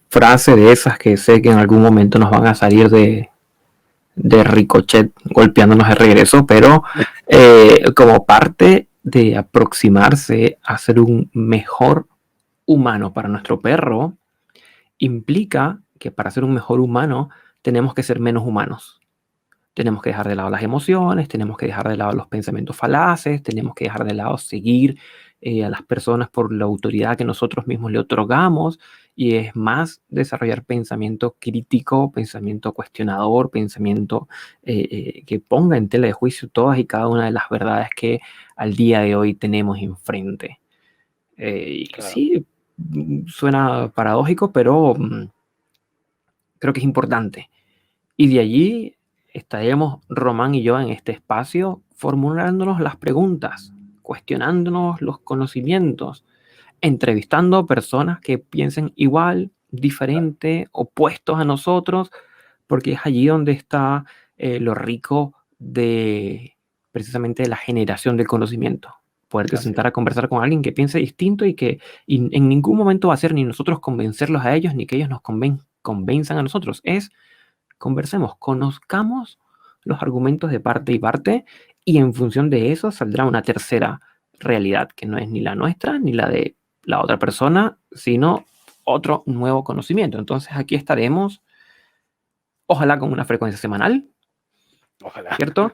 frase de esas que sé que en algún momento nos van a salir de ricochet golpeándonos de regreso, pero como parte de aproximarse a ser un mejor humano para nuestro perro, implica que para ser un mejor humano tenemos que ser menos humanos. Tenemos que dejar de lado las emociones, tenemos que dejar de lado los pensamientos falaces, tenemos que dejar de lado seguir a las personas por la autoridad que nosotros mismos le otorgamos, y es más desarrollar pensamiento crítico, pensamiento cuestionador, pensamiento que ponga en tela de juicio todas y cada una de las verdades que al día de hoy tenemos enfrente. Claro. Sí, suena paradójico, pero creo que es importante. Y de allí estaremos Román y yo en este espacio formulándonos las preguntas, cuestionándonos los conocimientos, entrevistando personas que piensen igual, diferente, opuestos a nosotros, porque es allí donde está lo rico de precisamente la generación del conocimiento. Poderte sentar a conversar con alguien que piense distinto y que en ningún momento va a ser ni nosotros convencerlos a ellos, ni que ellos nos convenzan a nosotros. Es conversemos, conozcamos los argumentos de parte y parte, y en función de eso saldrá una tercera realidad, que no es ni la nuestra ni la de la otra persona, sino otro nuevo conocimiento. Entonces aquí estaremos, ojalá con una frecuencia semanal. Ojalá. ¿Cierto?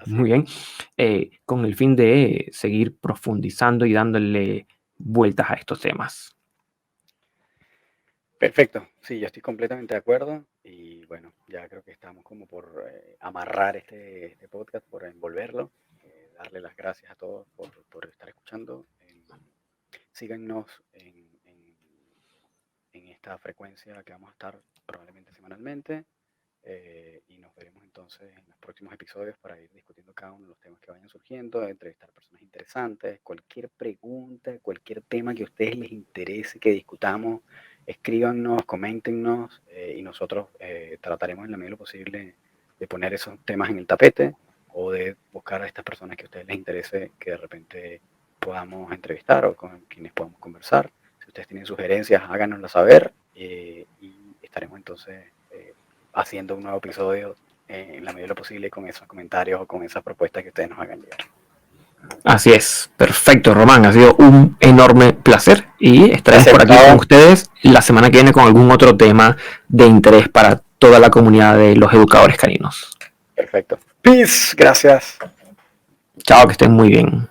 Muy bien. Con el fin de seguir profundizando y dándole vueltas a estos temas. Perfecto, sí, yo estoy completamente de acuerdo y bueno, ya creo que estamos como por amarrar este podcast, por envolverlo, darle las gracias a todos por estar escuchando. Síganos en esta frecuencia que vamos a estar probablemente semanalmente y nos veremos entonces en los próximos episodios para ir discutiendo cada uno de los temas que vayan surgiendo, entrevistar personas interesantes, cualquier pregunta, cualquier tema que a ustedes les interese que discutamos, escríbanos, coméntenos y nosotros trataremos en la medida de lo posible de poner esos temas en el tapete o de buscar a estas personas que a ustedes les interese que de repente podamos entrevistar o con quienes podamos conversar. Si ustedes tienen sugerencias, háganoslas saber y estaremos entonces haciendo un nuevo episodio en la medida de lo posible con esos comentarios o con esas propuestas que ustedes nos hagan llegar. Así es, perfecto, Román, ha sido un enorme placer y estaremos por aquí con ustedes la semana que viene con algún otro tema de interés para toda la comunidad de los educadores caninos. Perfecto. Peace, gracias. Chao, que estén muy bien.